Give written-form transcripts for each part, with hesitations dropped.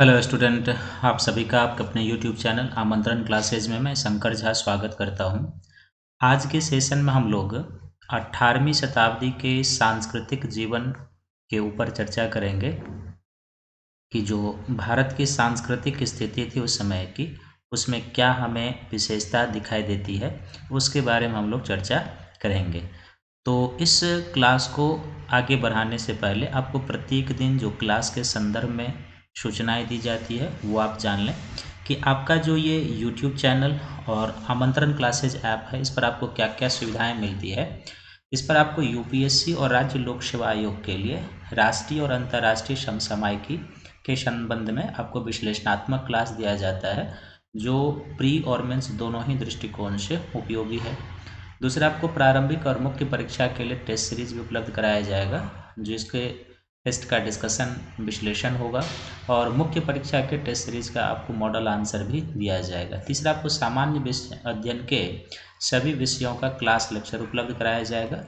Hello student, आप सभी का आपके अपने यूट्यूब चैनल आमंत्रण क्लासेज में मैं शंकर झा स्वागत करता हूं। आज के सेशन में हम लोग 18वीं शताब्दी के सांस्कृतिक जीवन के ऊपर चर्चा करेंगे कि जो भारत की सांस्कृतिक स्थिति थी उस समय की, उसमें क्या हमें विशेषता दिखाई देती है, उसके बारे में हम लोग चर्चा करेंगे। तो इस क्लास को आगे बढ़ाने से पहले आपको प्रत्येक दिन जो क्लास के संदर्भ में सूचनाएं दी जाती है वो आप जान लें कि आपका जो ये यूट्यूब चैनल और आमंत्रण क्लासेज ऐप है, इस पर आपको क्या क्या सुविधाएं मिलती है। इस पर आपको यूपीएससी और राज्य लोक सेवा आयोग के लिए राष्ट्रीय और अंतर्राष्ट्रीय समसामयिकी के संबंध में आपको विश्लेषणात्मक क्लास दिया जाता है, जो प्री और मेंस दोनों ही दृष्टिकोण से उपयोगी है। दूसरा, आपको प्रारंभिक और मुख्य परीक्षा के लिए टेस्ट सीरीज भी उपलब्ध कराया जाएगा, जिसके टेस्ट का डिस्कशन विश्लेषण होगा और मुख्य परीक्षा के टेस्ट सीरीज का आपको मॉडल आंसर भी दिया जाएगा। तीसरा, आपको सामान्य विषय अध्ययन के सभी विषयों का क्लास लेक्चर उपलब्ध कराया जाएगा।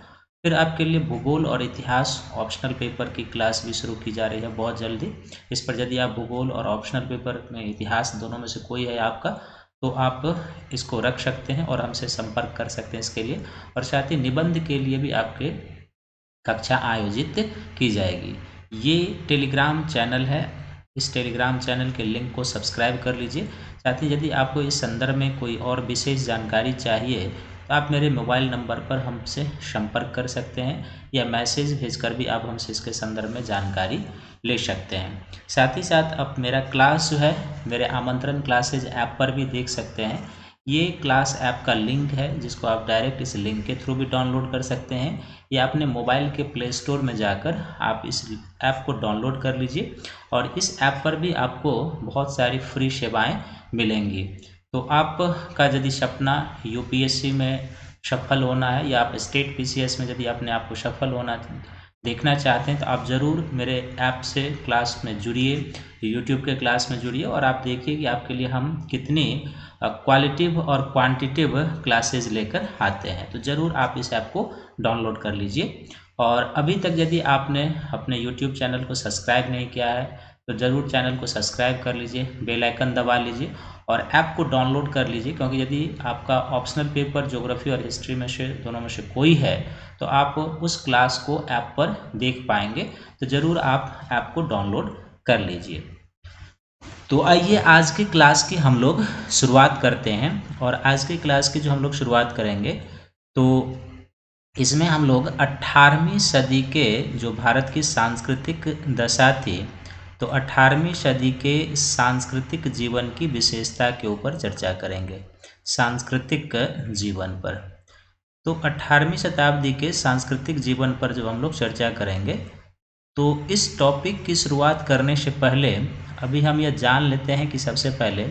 फिर आपके लिए भूगोल और इतिहास ऑप्शनल पेपर की क्लास भी शुरू की जा रही है बहुत जल्दी। इस पर यदि आप भूगोल और ऑप्शनल पेपर में इतिहास दोनों में से कोई है आपका, तो आप इसको रख सकते हैं और हमसे संपर्क कर सकते हैं इसके लिए। और साथ ही निबंध के लिए भी आपके कक्षा आयोजित की जाएगी। ये टेलीग्राम चैनल है, इस टेलीग्राम चैनल के लिंक को सब्सक्राइब कर लीजिए। साथ ही यदि आपको इस संदर्भ में कोई और विशेष जानकारी चाहिए तो आप मेरे मोबाइल नंबर पर हमसे संपर्क कर सकते हैं या मैसेज भेजकर भी आप हमसे इसके संदर्भ में जानकारी ले सकते हैं। साथ ही साथ आप मेरा क्लास जो है मेरे आमंत्रण क्लासेज ऐप पर भी देख सकते हैं। ये क्लास ऐप का लिंक है जिसको आप डायरेक्ट इस लिंक के थ्रू भी डाउनलोड कर सकते हैं या अपने मोबाइल के प्ले स्टोर में जाकर आप इस ऐप को डाउनलोड कर लीजिए और इस ऐप पर भी आपको बहुत सारी फ्री सेवाएं मिलेंगी। तो आपका यदि सपना यूपीएससी में सफल होना है या आप स्टेट पीसीएस में यदि अपने आप को सफल होना देखना चाहते हैं तो आप ज़रूर मेरे ऐप से क्लास में जुड़िए, यूट्यूब के क्लास में जुड़िए और आप देखिए कि आपके लिए हम कितनी क्वालिटिव और क्वांटिटिव क्लासेज लेकर आते हैं। तो ज़रूर आप इस ऐप को डाउनलोड कर लीजिए। और अभी तक यदि आपने अपने यूट्यूब चैनल को सब्सक्राइब नहीं किया है तो ज़रूर चैनल को सब्सक्राइब कर लीजिए, बेल आइकन दबा लीजिए और ऐप को डाउनलोड कर लीजिए, क्योंकि यदि आपका ऑप्शनल पेपर ज्योग्राफी और हिस्ट्री में से दोनों में से कोई है तो आप उस क्लास को ऐप पर देख पाएंगे। तो ज़रूर आप ऐप को डाउनलोड कर लीजिए। तो आइए आज की क्लास की हम लोग शुरुआत करते हैं। और आज की क्लास की जो हम लोग शुरुआत करेंगे तो इसमें हम लोग 18वीं सदी के जो भारत की सांस्कृतिक दशा थी, तो 18वीं सदी के सांस्कृतिक जीवन की विशेषता के ऊपर चर्चा करेंगे, सांस्कृतिक जीवन पर। तो 18वीं शताब्दी के सांस्कृतिक जीवन पर जब हम लोग चर्चा करेंगे तो इस टॉपिक की शुरुआत करने से पहले अभी हम यह जान लेते हैं कि सबसे पहले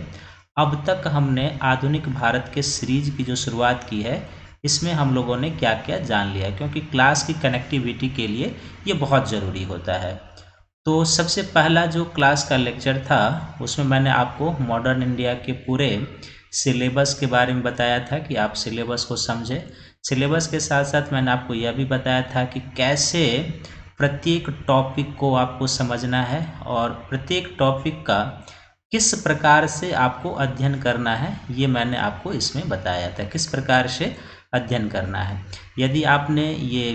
अब तक हमने आधुनिक भारत के सीरीज की जो शुरुआत की है इसमें हम लोगों ने क्या क्या जान लिया है, क्योंकि क्लास की कनेक्टिविटी के लिए ये बहुत ज़रूरी होता है। तो सबसे पहला जो क्लास का लेक्चर था उसमें मैंने आपको मॉडर्न इंडिया के पूरे सिलेबस के बारे में बताया था कि आप सिलेबस को समझें। सिलेबस के साथ साथ मैंने आपको यह भी बताया था कि कैसे प्रत्येक टॉपिक को आपको समझना है और प्रत्येक टॉपिक का किस प्रकार से आपको अध्ययन करना है, ये मैंने आपको इसमें बताया था, किस प्रकार से अध्ययन करना है। यदि आपने ये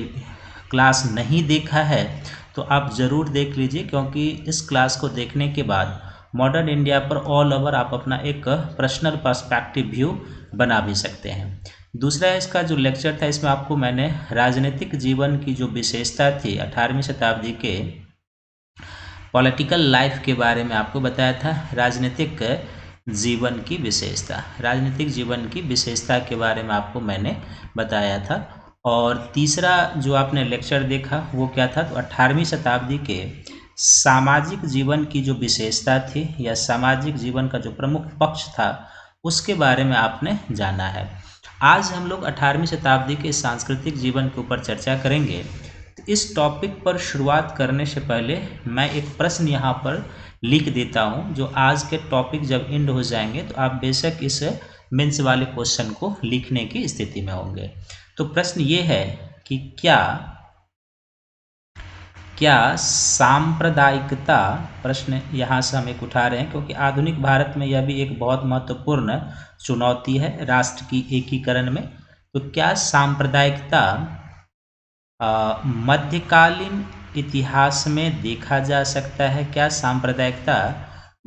क्लास नहीं देखा है तो आप ज़रूर देख लीजिए, क्योंकि इस क्लास को देखने के बाद मॉडर्न इंडिया पर ऑल ओवर आप अपना एक पर्सनल पर्सपेक्टिव व्यू बना भी सकते हैं। दूसरा इसका जो लेक्चर था इसमें आपको मैंने राजनीतिक जीवन की जो विशेषता थी 18वीं शताब्दी के पॉलिटिकल लाइफ के बारे में आपको बताया था। राजनीतिक जीवन की विशेषता, राजनीतिक जीवन की विशेषता के बारे में आपको मैंने बताया था। और तीसरा जो आपने लेक्चर देखा वो क्या था, तो 18वीं शताब्दी के सामाजिक जीवन की जो विशेषता थी या सामाजिक जीवन का जो प्रमुख पक्ष था उसके बारे में आपने जाना है। आज हम लोग 18वीं शताब्दी के सांस्कृतिक जीवन के ऊपर चर्चा करेंगे। तो इस टॉपिक पर शुरुआत करने से पहले मैं एक प्रश्न यहाँ पर लिख देता हूँ, जो आज के टॉपिक जब एंड हो जाएंगे तो आप बेशक इस मेंस वाले क्वेश्चन को लिखने की स्थिति में होंगे। तो प्रश्न ये है कि क्या क्या सांप्रदायिकता, प्रश्न यहाँ से हम एक उठा रहे हैं क्योंकि आधुनिक भारत में यह भी एक बहुत महत्वपूर्ण चुनौती है राष्ट्र की एकीकरण में। तो क्या सांप्रदायिकता मध्यकालीन इतिहास में देखा जा सकता है? क्या सांप्रदायिकता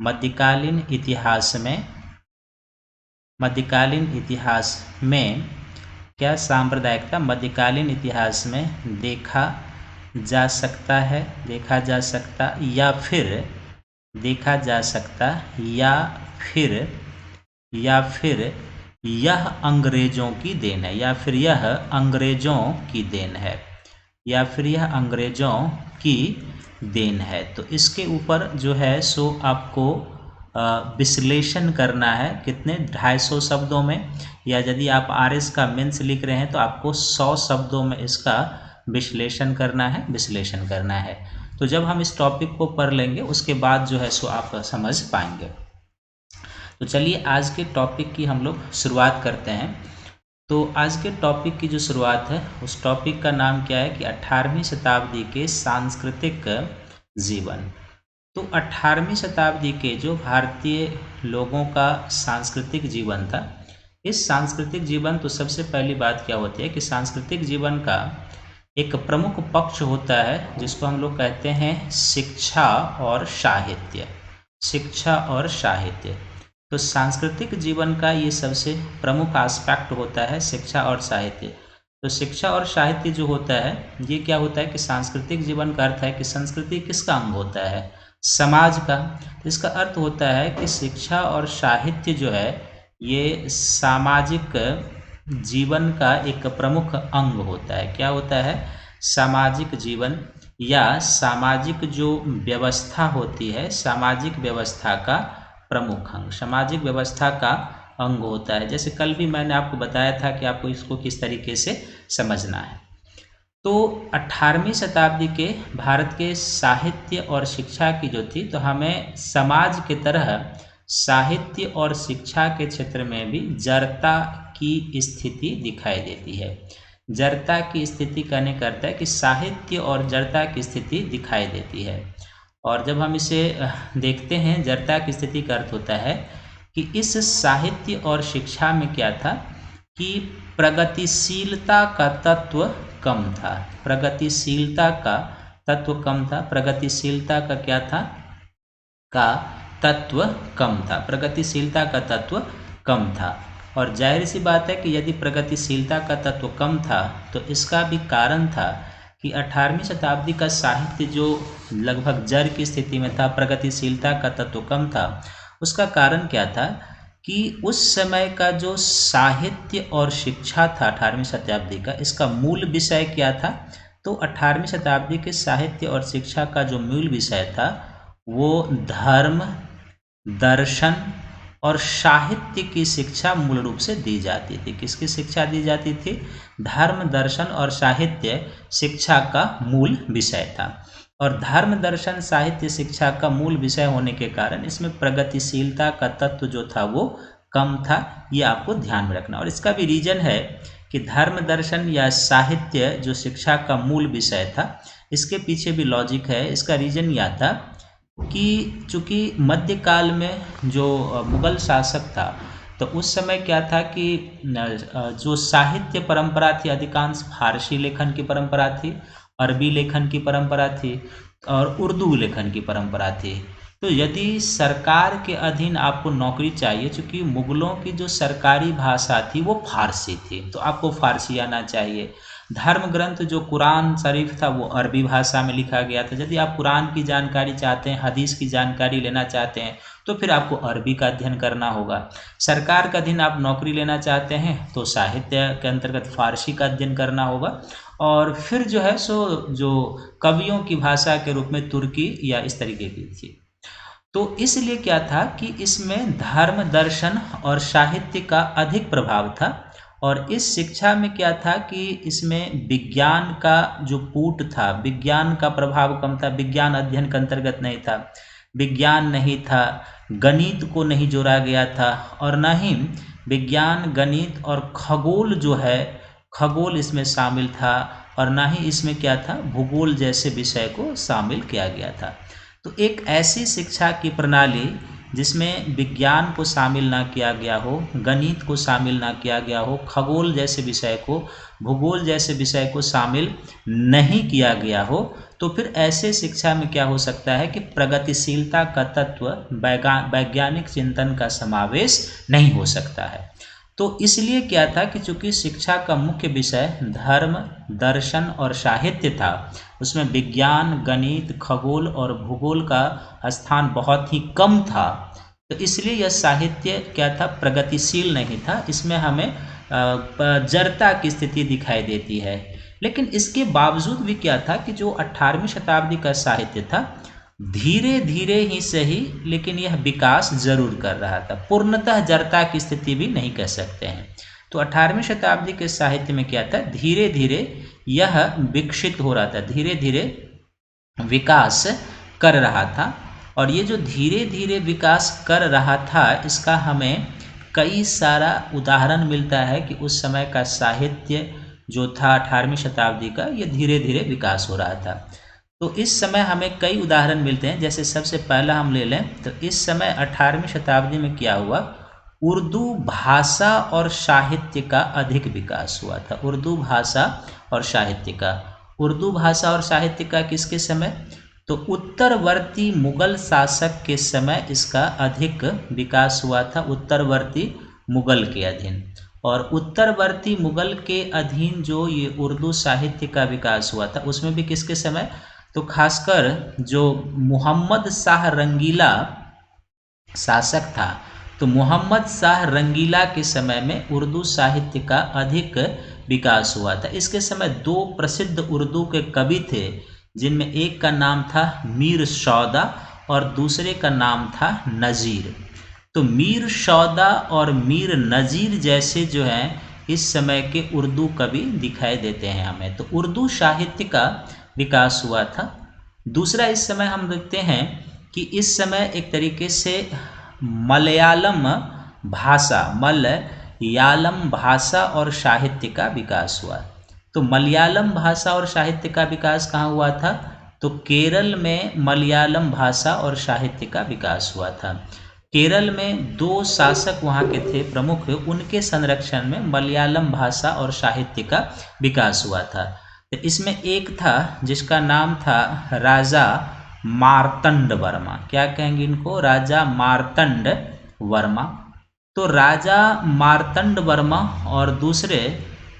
मध्यकालीन इतिहास में क्या सांप्रदायिकता मध्यकालीन इतिहास में देखा जा सकता है, या फिर यह अंग्रेजों की देन है, तो इसके ऊपर जो है सो आपको विश्लेषण करना है। कितने? 250 शब्दों में, या यदि आप आरएस का मेंस लिख रहे हैं तो आपको 100 शब्दों में इसका विश्लेषण करना है। तो जब हम इस टॉपिक को पढ़ लेंगे उसके बाद जो है सो आप समझ पाएंगे। तो चलिए आज के टॉपिक की हम लोग शुरुआत करते हैं। तो आज के टॉपिक की जो शुरुआत है उस टॉपिक का नाम क्या है कि 18वीं शताब्दी के सांस्कृतिक जीवन। तो 18वीं शताब्दी के जो भारतीय लोगों का सांस्कृतिक जीवन था, इस सांस्कृतिक जीवन, तो सबसे पहली बात क्या होती है कि सांस्कृतिक जीवन का एक प्रमुख पक्ष होता है जिसको हम लोग कहते हैं शिक्षा और साहित्य। तो सांस्कृतिक जीवन का ये सबसे प्रमुख एस्पेक्ट होता है शिक्षा और साहित्य। तो शिक्षा और साहित्य जो होता है ये क्या होता है कि सांस्कृतिक जीवन का अर्थ है कि संस्कृति किसका अंग होता है? समाज का। तो इसका अर्थ होता है कि शिक्षा और साहित्य जो है ये सामाजिक जीवन का एक प्रमुख अंग होता है। क्या होता है? सामाजिक जीवन या सामाजिक जो व्यवस्था होती है, सामाजिक व्यवस्था का प्रमुख अंग, सामाजिक व्यवस्था का अंग होता है। जैसे कल भी मैंने आपको बताया था कि आपको इसको किस तरीके से समझना है। तो 18वीं शताब्दी के भारत के साहित्य और शिक्षा की जो थी, तो हमें समाज की तरह साहित्य और शिक्षा के क्षेत्र में भी जड़ता की स्थिति दिखाई देती है। जड़ता की स्थिति कहने का अर्थ है कि साहित्य और जड़ता की स्थिति दिखाई देती है। और जब हम इसे देखते हैं, जड़ता की स्थिति का अर्थ होता है कि इस साहित्य और शिक्षा में क्या था कि प्रगतिशीलता का तत्व कम था। प्रगतिशीलता का तत्व कम था। प्रगतिशीलता का क्या था? का तत्व कम था। प्रगतिशीलता का तत्व कम था। और जाहिर सी बात है कि यदि प्रगतिशीलता का तत्व कम था तो इसका भी कारण था कि 18वीं शताब्दी का साहित्य जो लगभग जड़ की स्थिति में था, प्रगतिशीलता का तत्व कम था। उसका कारण क्या था कि उस समय का जो साहित्य और शिक्षा था 18वीं शताब्दी का, इसका मूल विषय क्या था? तो 18वीं शताब्दी के साहित्य और शिक्षा का जो मूल विषय था वो धर्म, दर्शन और साहित्य की शिक्षा मूल रूप से दी जाती थी। किसकी शिक्षा दी जाती थी? धर्म, दर्शन और साहित्य शिक्षा का मूल विषय था। और धर्म, दर्शन, साहित्य शिक्षा का मूल विषय होने के कारण इसमें प्रगतिशीलता का तत्व जो था वो कम था। ये आपको ध्यान में रखना। और इसका भी रीजन है कि धर्म, दर्शन या साहित्य जो शिक्षा का मूल विषय था, इसके पीछे भी लॉजिक है। इसका रीजन यह था कि चूँकि मध्यकाल में जो मुगल शासक था, तो उस समय क्या था कि जो साहित्य परंपरा थी अधिकांश फारसी लेखन की परंपरा थी, अरबी लेखन की परंपरा थी और उर्दू लेखन की परंपरा थी। तो यदि सरकार के अधीन आपको नौकरी चाहिए, चूँकि मुगलों की जो सरकारी भाषा थी वो फारसी थी, तो आपको फारसी आना चाहिए। धर्म ग्रंथ जो कुरान शरीफ था वो अरबी भाषा में लिखा गया था। यदि आप कुरान की जानकारी चाहते हैं, हदीस की जानकारी लेना चाहते हैं, तो फिर आपको अरबी का अध्ययन करना होगा। सरकार का अधीन आप नौकरी लेना चाहते हैं तो साहित्य के अंतर्गत फारसी का अध्ययन करना होगा। और फिर जो है सो जो कवियों की भाषा के रूप में तुर्की या इस तरीके की थी। तो इसलिए क्या था कि इसमें धर्म, दर्शन और साहित्य का अधिक प्रभाव था। और इस शिक्षा में क्या था कि इसमें विज्ञान का जो कूट था, विज्ञान का प्रभाव कम था। विज्ञान अध्ययन के अंतर्गत नहीं था, विज्ञान नहीं था, गणित को नहीं जोड़ा गया था, और न ही विज्ञान, गणित और खगोल जो है, खगोल इसमें शामिल था। और ना ही इसमें क्या था, भूगोल जैसे विषय को शामिल किया गया था। तो एक ऐसी शिक्षा की प्रणाली जिसमें विज्ञान को शामिल ना किया गया हो, गणित को शामिल ना किया गया हो, खगोल जैसे विषय को, भूगोल जैसे विषय को शामिल नहीं किया गया हो, तो फिर ऐसे शिक्षा में क्या हो सकता है कि प्रगतिशीलता का तत्व, वैज्ञानिक चिंतन का समावेश नहीं हो सकता है। तो इसलिए क्या था कि चूंकि शिक्षा का मुख्य विषय धर्म, दर्शन और साहित्य था, उसमें विज्ञान, गणित, खगोल और भूगोल का स्थान बहुत ही कम था, तो इसलिए यह साहित्य क्या था, प्रगतिशील नहीं था। इसमें हमें जड़ता की स्थिति दिखाई देती है। लेकिन इसके बावजूद भी क्या था कि जो 18वीं शताब्दी का साहित्य था, धीरे धीरे ही सही लेकिन यह विकास जरूर कर रहा था। पूर्णतः जड़ता की स्थिति भी नहीं कह सकते हैं। तो 18वीं शताब्दी के साहित्य में क्या था, धीरे धीरे यह विकसित हो रहा था, धीरे धीरे विकास कर रहा था। और ये जो धीरे धीरे विकास कर रहा था, इसका हमें कई सारा उदाहरण मिलता है कि उस समय का साहित्य जो था 18वीं शताब्दी का, ये धीरे धीरे विकास हो रहा था। तो इस समय हमें कई उदाहरण मिलते हैं। जैसे सबसे पहला हम ले लें तो इस समय 18वीं शताब्दी में क्या हुआ, उर्दू भाषा और साहित्य का अधिक विकास हुआ था। उर्दू भाषा और साहित्य का, उर्दू भाषा और साहित्य का किसके समय, तो उत्तरवर्ती मुगल शासक के समय इसका अधिक विकास हुआ था, उत्तरवर्ती मुगल के अधीन। और उत्तरवर्ती मुगल के अधीन जो ये उर्दू साहित्य का विकास हुआ था, उसमें भी किसके समय, तो खासकर जो मोहम्मद शाह रंगीला शासक था, तो मोहम्मद शाह रंगीला के समय में उर्दू साहित्य का अधिक विकास हुआ था। इसके समय दो प्रसिद्ध उर्दू के कवि थे, जिनमें एक का नाम था मीर सौदा और दूसरे का नाम था नज़ीर। तो मीर सौदा और मीर नज़ीर जैसे जो हैं इस समय के उर्दू कवि दिखाई देते हैं हमें। तो उर्दू साहित्य का विकास हुआ था। दूसरा इस समय हम देखते हैं कि इस समय एक तरीके से मलयालम भाषा और साहित्य का विकास हुआ। तो मलयालम भाषा और साहित्य का विकास कहाँ हुआ था, तो केरल में मलयालम भाषा और साहित्य का विकास हुआ था। केरल में दो शासक वहाँ के थे प्रमुख, उनके संरक्षण में मलयालम भाषा और साहित्य का विकास हुआ था। तो इसमें एक था जिसका नाम था राजा मार्तंड वर्मा। क्या कहेंगे इनको, राजा मार्तंड वर्मा। तो राजा मार्तंड वर्मा और दूसरे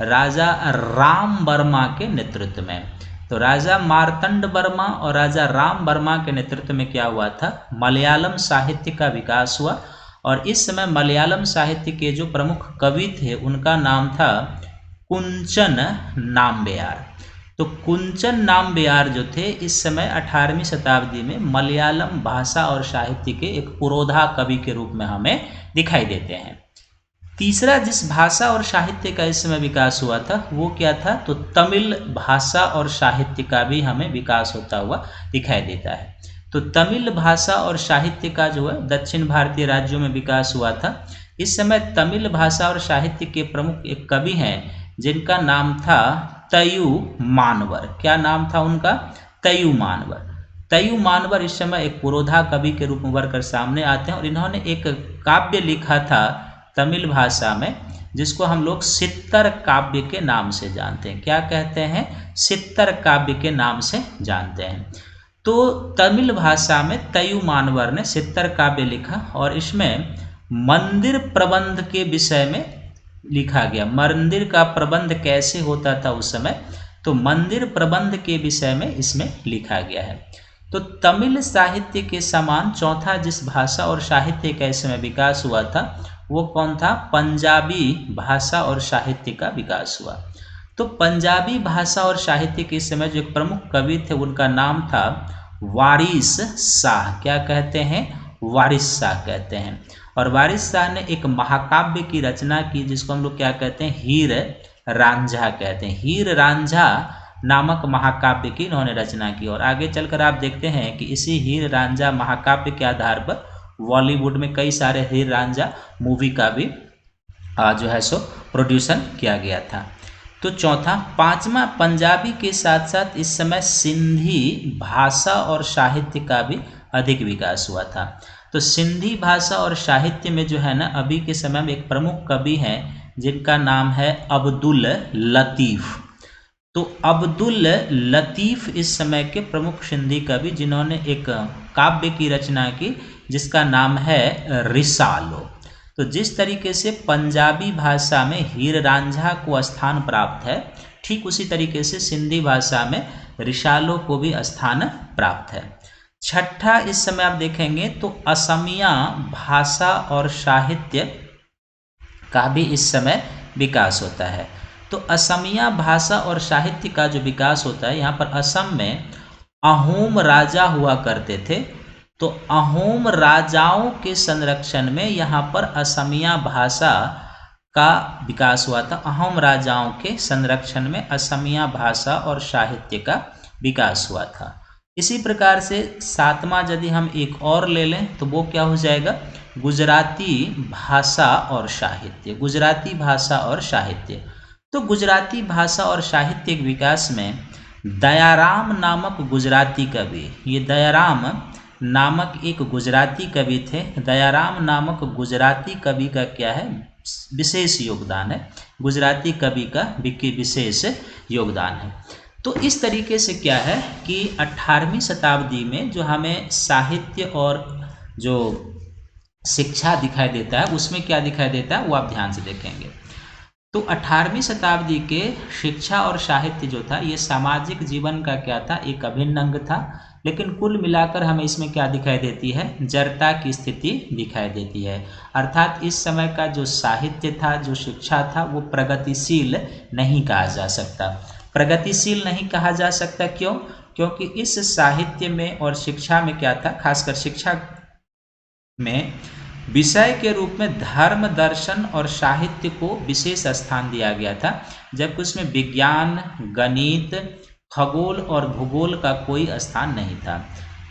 राजा राम वर्मा के नेतृत्व में, तो राजा मार्तंड वर्मा और राजा राम वर्मा के नेतृत्व में क्या हुआ था, मलयालम साहित्य का विकास हुआ। और इस समय मलयालम साहित्य के जो प्रमुख कवि थे उनका नाम था कुंचन नाम्बियार। तो कुंचन नाम्बियार जो थे इस समय 18वीं शताब्दी में मलयालम भाषा और साहित्य के एक पुरोधा कवि के रूप में हमें दिखाई देते हैं। तीसरा जिस भाषा और साहित्य का इस समय विकास हुआ था वो क्या था, तो तमिल भाषा और साहित्य का भी हमें विकास होता हुआ दिखाई देता है। तो तमिल भाषा और साहित्य का जो है दक्षिण भारतीय राज्यों में विकास हुआ था। इस समय तमिल भाषा और साहित्य के प्रमुख एक कवि हैं जिनका नाम था तयु मानवर। क्या नाम था उनका, तयु मानवर। तयु मानवर इस समय एक पुरोधा कवि के रूप में उभर कर सामने आते हैं और इन्होंने एक काव्य लिखा था तमिल भाषा में जिसको हम लोग सित्तर काव्य के नाम से जानते हैं। क्या कहते हैं, सित्तर काव्य के नाम से जानते हैं। तो तमिल भाषा में तयु मानवर ने सित्तर काव्य लिखा और इसमें मंदिर प्रबंध के विषय में लिखा गया। मंदिर का प्रबंध कैसे होता था उस समय, तो मंदिर प्रबंध के विषय में इसमें लिखा गया है। तो तमिल साहित्य के समान चौथा जिस भाषा और साहित्य का इस समय विकास हुआ था वो कौन था, पंजाबी भाषा और साहित्य का विकास हुआ। तो पंजाबी भाषा और साहित्य के समय जो एक प्रमुख कवि थे उनका नाम था वारिस शाह। क्या कहते हैं, वारिस शाह कहते हैं। और वारिस शाह ने एक महाकाव्य की रचना की जिसको हम लोग क्या कहते हैं, हीर रांझा कहते हैं। हीर रांझा नामक महाकाव्य की इन्होंने रचना की और आगे चलकर आप देखते हैं कि इसी हीर रांझा महाकाव्य के आधार पर बॉलीवुड में कई सारे हीर रांझा मूवी का भी जो है सो प्रोड्यूसन किया गया था। तो चौथा, पांचवा, पंजाबी के साथ साथ इस समय सिंधी भाषा और साहित्य का भी अधिक विकास हुआ था। तो सिंधी भाषा और साहित्य में जो है ना, अभी के समय में एक प्रमुख कवि हैं जिनका नाम है अब्दुल लतीफ़। तो अब्दुल लतीफ़ इस समय के प्रमुख सिंधी कवि, जिन्होंने एक काव्य की रचना की जिसका नाम है रिसालो। तो जिस तरीके से पंजाबी भाषा में हीर रांझा को स्थान प्राप्त है, ठीक उसी तरीके से सिंधी भाषा में रिसालो को भी स्थान प्राप्त है। छठा, इस समय आप देखेंगे तो असमिया भाषा और साहित्य का भी इस समय विकास होता है। तो असमिया भाषा और साहित्य का जो विकास होता है, यहाँ पर असम में अहोम राजा हुआ करते थे। तो अहोम राजाओं के संरक्षण में यहाँ पर असमिया भाषा का विकास हुआ था। अहोम राजाओं के संरक्षण में असमिया भाषा और साहित्य का विकास हुआ था। इसी प्रकार से सातवां यदि हम एक और ले लें तो वो क्या हो जाएगा, गुजराती भाषा और साहित्य। गुजराती भाषा और साहित्य, तो गुजराती भाषा और साहित्य के विकास में दयाराम नामक गुजराती कवि, ये दयाराम नामक एक गुजराती कवि थे। दयाराम नामक गुजराती कवि का क्या है, विशेष योगदान है। गुजराती कवि का विशेष योगदान है। तो इस तरीके से क्या है कि 18वीं शताब्दी में जो हमें साहित्य और जो शिक्षा दिखाई देता है, उसमें क्या दिखाई देता है वो आप ध्यान से देखेंगे। तो 18वीं शताब्दी के शिक्षा और साहित्य जो था, ये सामाजिक जीवन का क्या था, एक अभिन्न अंग था। लेकिन कुल मिलाकर हमें इसमें क्या दिखाई देती है, जड़ता की स्थिति दिखाई देती है। अर्थात इस समय का जो साहित्य था, जो शिक्षा था, वो प्रगतिशील नहीं कहा जा सकता। प्रगतिशील नहीं कहा जा सकता क्यों? क्योंकि इस साहित्य में और शिक्षा में क्या था, खासकर शिक्षा में विषय के रूप में धर्म, दर्शन और साहित्य को विशेष स्थान दिया गया था, जबकि उसमें विज्ञान, गणित, खगोल और भूगोल का कोई स्थान नहीं था।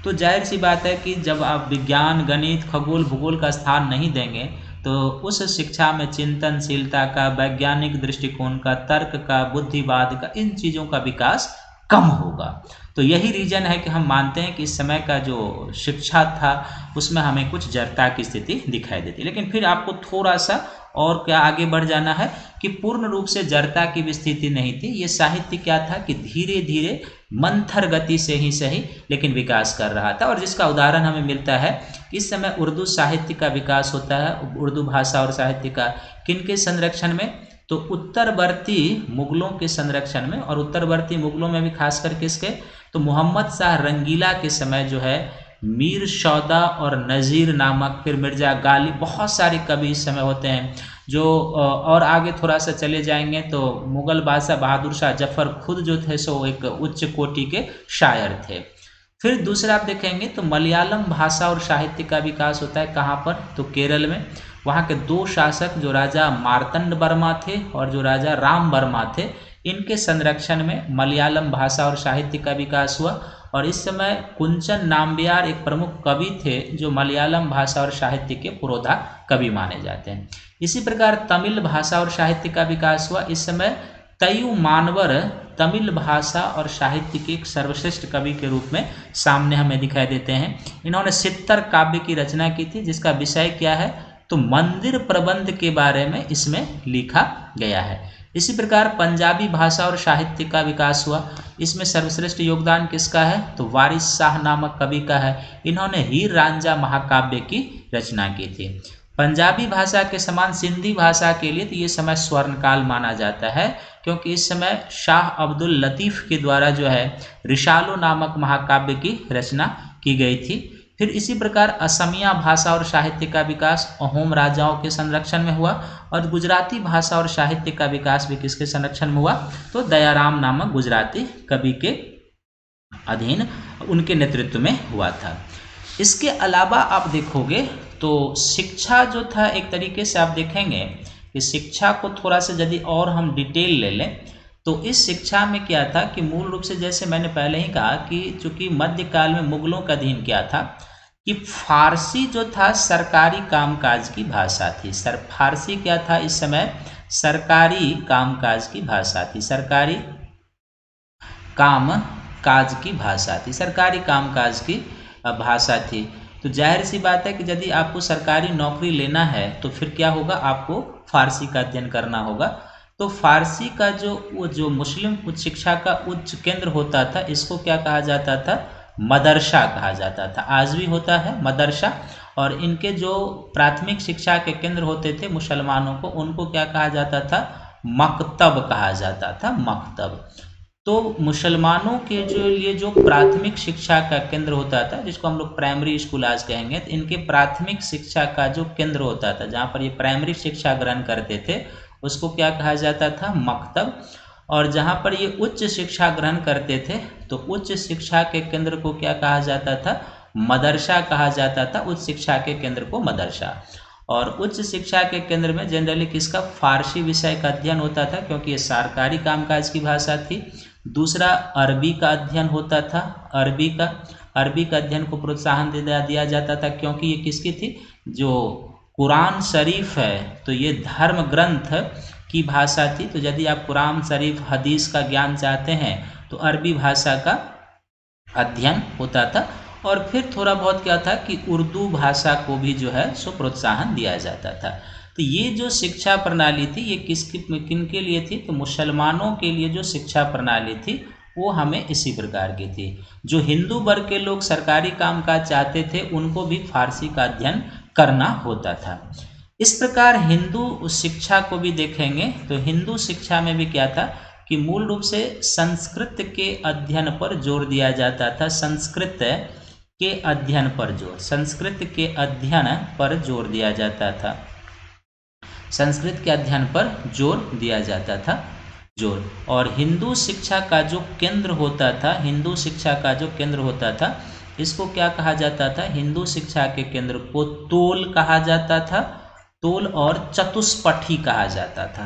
तो जाहिर सी बात है कि जब आप विज्ञान, गणित, खगोल, भूगोल का स्थान नहीं देंगे तो उस शिक्षा में चिंतनशीलता का, वैज्ञानिक दृष्टिकोण का, तर्क का, बुद्धिवाद का, इन चीज़ों का विकास कम होगा। तो यही रीजन है कि हम मानते हैं कि इस समय का जो शिक्षा था उसमें हमें कुछ जड़ता की स्थिति दिखाई देती। लेकिन फिर आपको थोड़ा सा और क्या आगे बढ़ जाना है कि पूर्ण रूप से जड़ता की भी स्थिति नहीं थी। ये साहित्य क्या था कि धीरे धीरे मंथर गति से ही सही लेकिन विकास कर रहा था। और जिसका उदाहरण हमें मिलता है, इस समय उर्दू साहित्य का विकास होता है, उर्दू भाषा और साहित्य का किनके संरक्षण में, तो उत्तरवर्ती मुगलों के संरक्षण में। और उत्तरवर्ती मुगलों में भी खासकर किसके, तो मोहम्मद शाह रंगीला के समय जो है मीर सौदा और नज़ीर नामक, फिर मिर्जा गालिब, बहुत सारे कवि इस समय होते हैं जो, और आगे थोड़ा सा चले जाएंगे तो मुगल बादशाह बहादुर शाह जफर खुद जो थे सो एक उच्च कोटि के शायर थे। फिर दूसरा आप देखेंगे तो मलयालम भाषा और साहित्य का विकास होता है, कहाँ पर, तो केरल में। वहाँ के दो शासक जो राजा मार्तंड वर्मा थे और जो राजा राम वर्मा थे, इनके संरक्षण में मलयालम भाषा और साहित्य का विकास हुआ। और इस समय कुंचन नाम्बियार एक प्रमुख कवि थे जो मलयालम भाषा और साहित्य के पुरोधा कवि माने जाते हैं। इसी प्रकार तमिल भाषा और साहित्य का विकास हुआ। इस समय तयु मानवर तमिल भाषा और साहित्य के एक सर्वश्रेष्ठ कवि के रूप में सामने हमें दिखाई देते हैं। इन्होंने सित्तर काव्य की रचना की थी, जिसका विषय क्या है, तो मंदिर प्रबंध के बारे में इसमें लिखा गया है। इसी प्रकार पंजाबी भाषा और साहित्य का विकास हुआ। इसमें सर्वश्रेष्ठ योगदान किसका है, तो वारिस शाह नामक कवि का है। इन्होंने हीर रांझा महाकाव्य की रचना की थी। पंजाबी भाषा के समान सिंधी भाषा के लिए तो ये समय स्वर्णकाल माना जाता है, क्योंकि इस समय शाह अब्दुल लतीफ़ के द्वारा जो है रिसालो नामक महाकाव्य की रचना की गई थी। फिर इसी प्रकार असमिया भाषा और साहित्य का विकास अहोम राजाओं के संरक्षण में हुआ। और गुजराती भाषा और साहित्य का विकास भी किसके संरक्षण में हुआ, तो दयाराम नामक गुजराती कवि के अधीन, उनके नेतृत्व में हुआ था। इसके अलावा आप देखोगे तो शिक्षा जो था, एक तरीके से आप देखेंगे कि शिक्षा को थोड़ा सा यदि और हम डिटेल ले लें तो इस शिक्षा में क्या था कि मूल रूप से जैसे मैंने पहले ही कहा कि चूंकि मध्यकाल में मुगलों का अधीन क्या था कि फारसी जो था सरकारी कामकाज की भाषा थी। फारसी क्या था, इस समय सरकारी कामकाज की भाषा थी, सरकारी कामकाज की भाषा थी, सरकारी कामकाज की भाषा थी। तो जाहिर सी बात है कि यदि आपको सरकारी नौकरी लेना है तो फिर क्या होगा, आपको फारसी का अध्ययन करना होगा। तो फारसी का जो मुस्लिम उच्च शिक्षा का उच्च केंद्र होता था, इसको क्या कहा जाता था, मदरसा कहा जाता था। आज भी होता है मदरसा। और इनके जो प्राथमिक शिक्षा के केंद्र होते थे मुसलमानों को, उनको क्या कहा जाता था, मकतब कहा जाता था, मकतब। तो मुसलमानों के लिए जो प्राथमिक शिक्षा का केंद्र होता था, जिसको हम लोग प्राइमरी स्कूल आज कहेंगे, तो इनके प्राथमिक शिक्षा का जो केंद्र होता था, जहाँ पर ये प्राइमरी शिक्षा ग्रहण करते थे, उसको क्या कहा जाता था, मकतब। और जहाँ पर ये उच्च शिक्षा ग्रहण करते थे, तो उच्च शिक्षा के केंद्र को क्या कहा जाता था, मदरसा कहा जाता था। उच्च शिक्षा के केंद्र को मदरसा। और उच्च शिक्षा के केंद्र में जनरली किसका, फारसी विषय का अध्ययन होता था, क्योंकि ये सरकारी कामकाज की भाषा थी। दूसरा, अरबी का अध्ययन होता था, अरबी का अध्ययन को प्रोत्साहन दिया जाता था, क्योंकि ये किसकी थी, जो कुरान शरीफ है, तो ये धर्म ग्रंथ की भाषा थी। तो यदि आप कुरान शरीफ हदीस का ज्ञान चाहते हैं तो अरबी भाषा का अध्ययन होता था। और फिर थोड़ा बहुत क्या था कि उर्दू भाषा को भी जो है सो प्रोत्साहन दिया जाता था। तो ये जो शिक्षा प्रणाली थी, ये किन के लिए थी, तो मुसलमानों के लिए जो शिक्षा प्रणाली थी वो हमें इसी प्रकार की थी। जो हिंदू वर्ग के लोग सरकारी कामकाज चाहते थे, उनको भी फारसी का अध्ययन करना होता था। इस प्रकार हिंदू शिक्षा को भी देखेंगे तो हिंदू शिक्षा में भी क्या था कि मूल रूप से संस्कृत के अध्ययन पर जोर दिया जाता था, संस्कृत के अध्ययन पर जोर, संस्कृत के अध्ययन पर जोर दिया जाता था, संस्कृत के अध्ययन पर जोर दिया जाता था, जोर। और हिंदू शिक्षा का जो केंद्र होता था, हिंदू शिक्षा का जो केंद्र होता था, इसको क्या कहा जाता था, हिंदू शिक्षा के केंद्र को तोल कहा जाता था, तोल और चतुष्पठी कहा जाता था,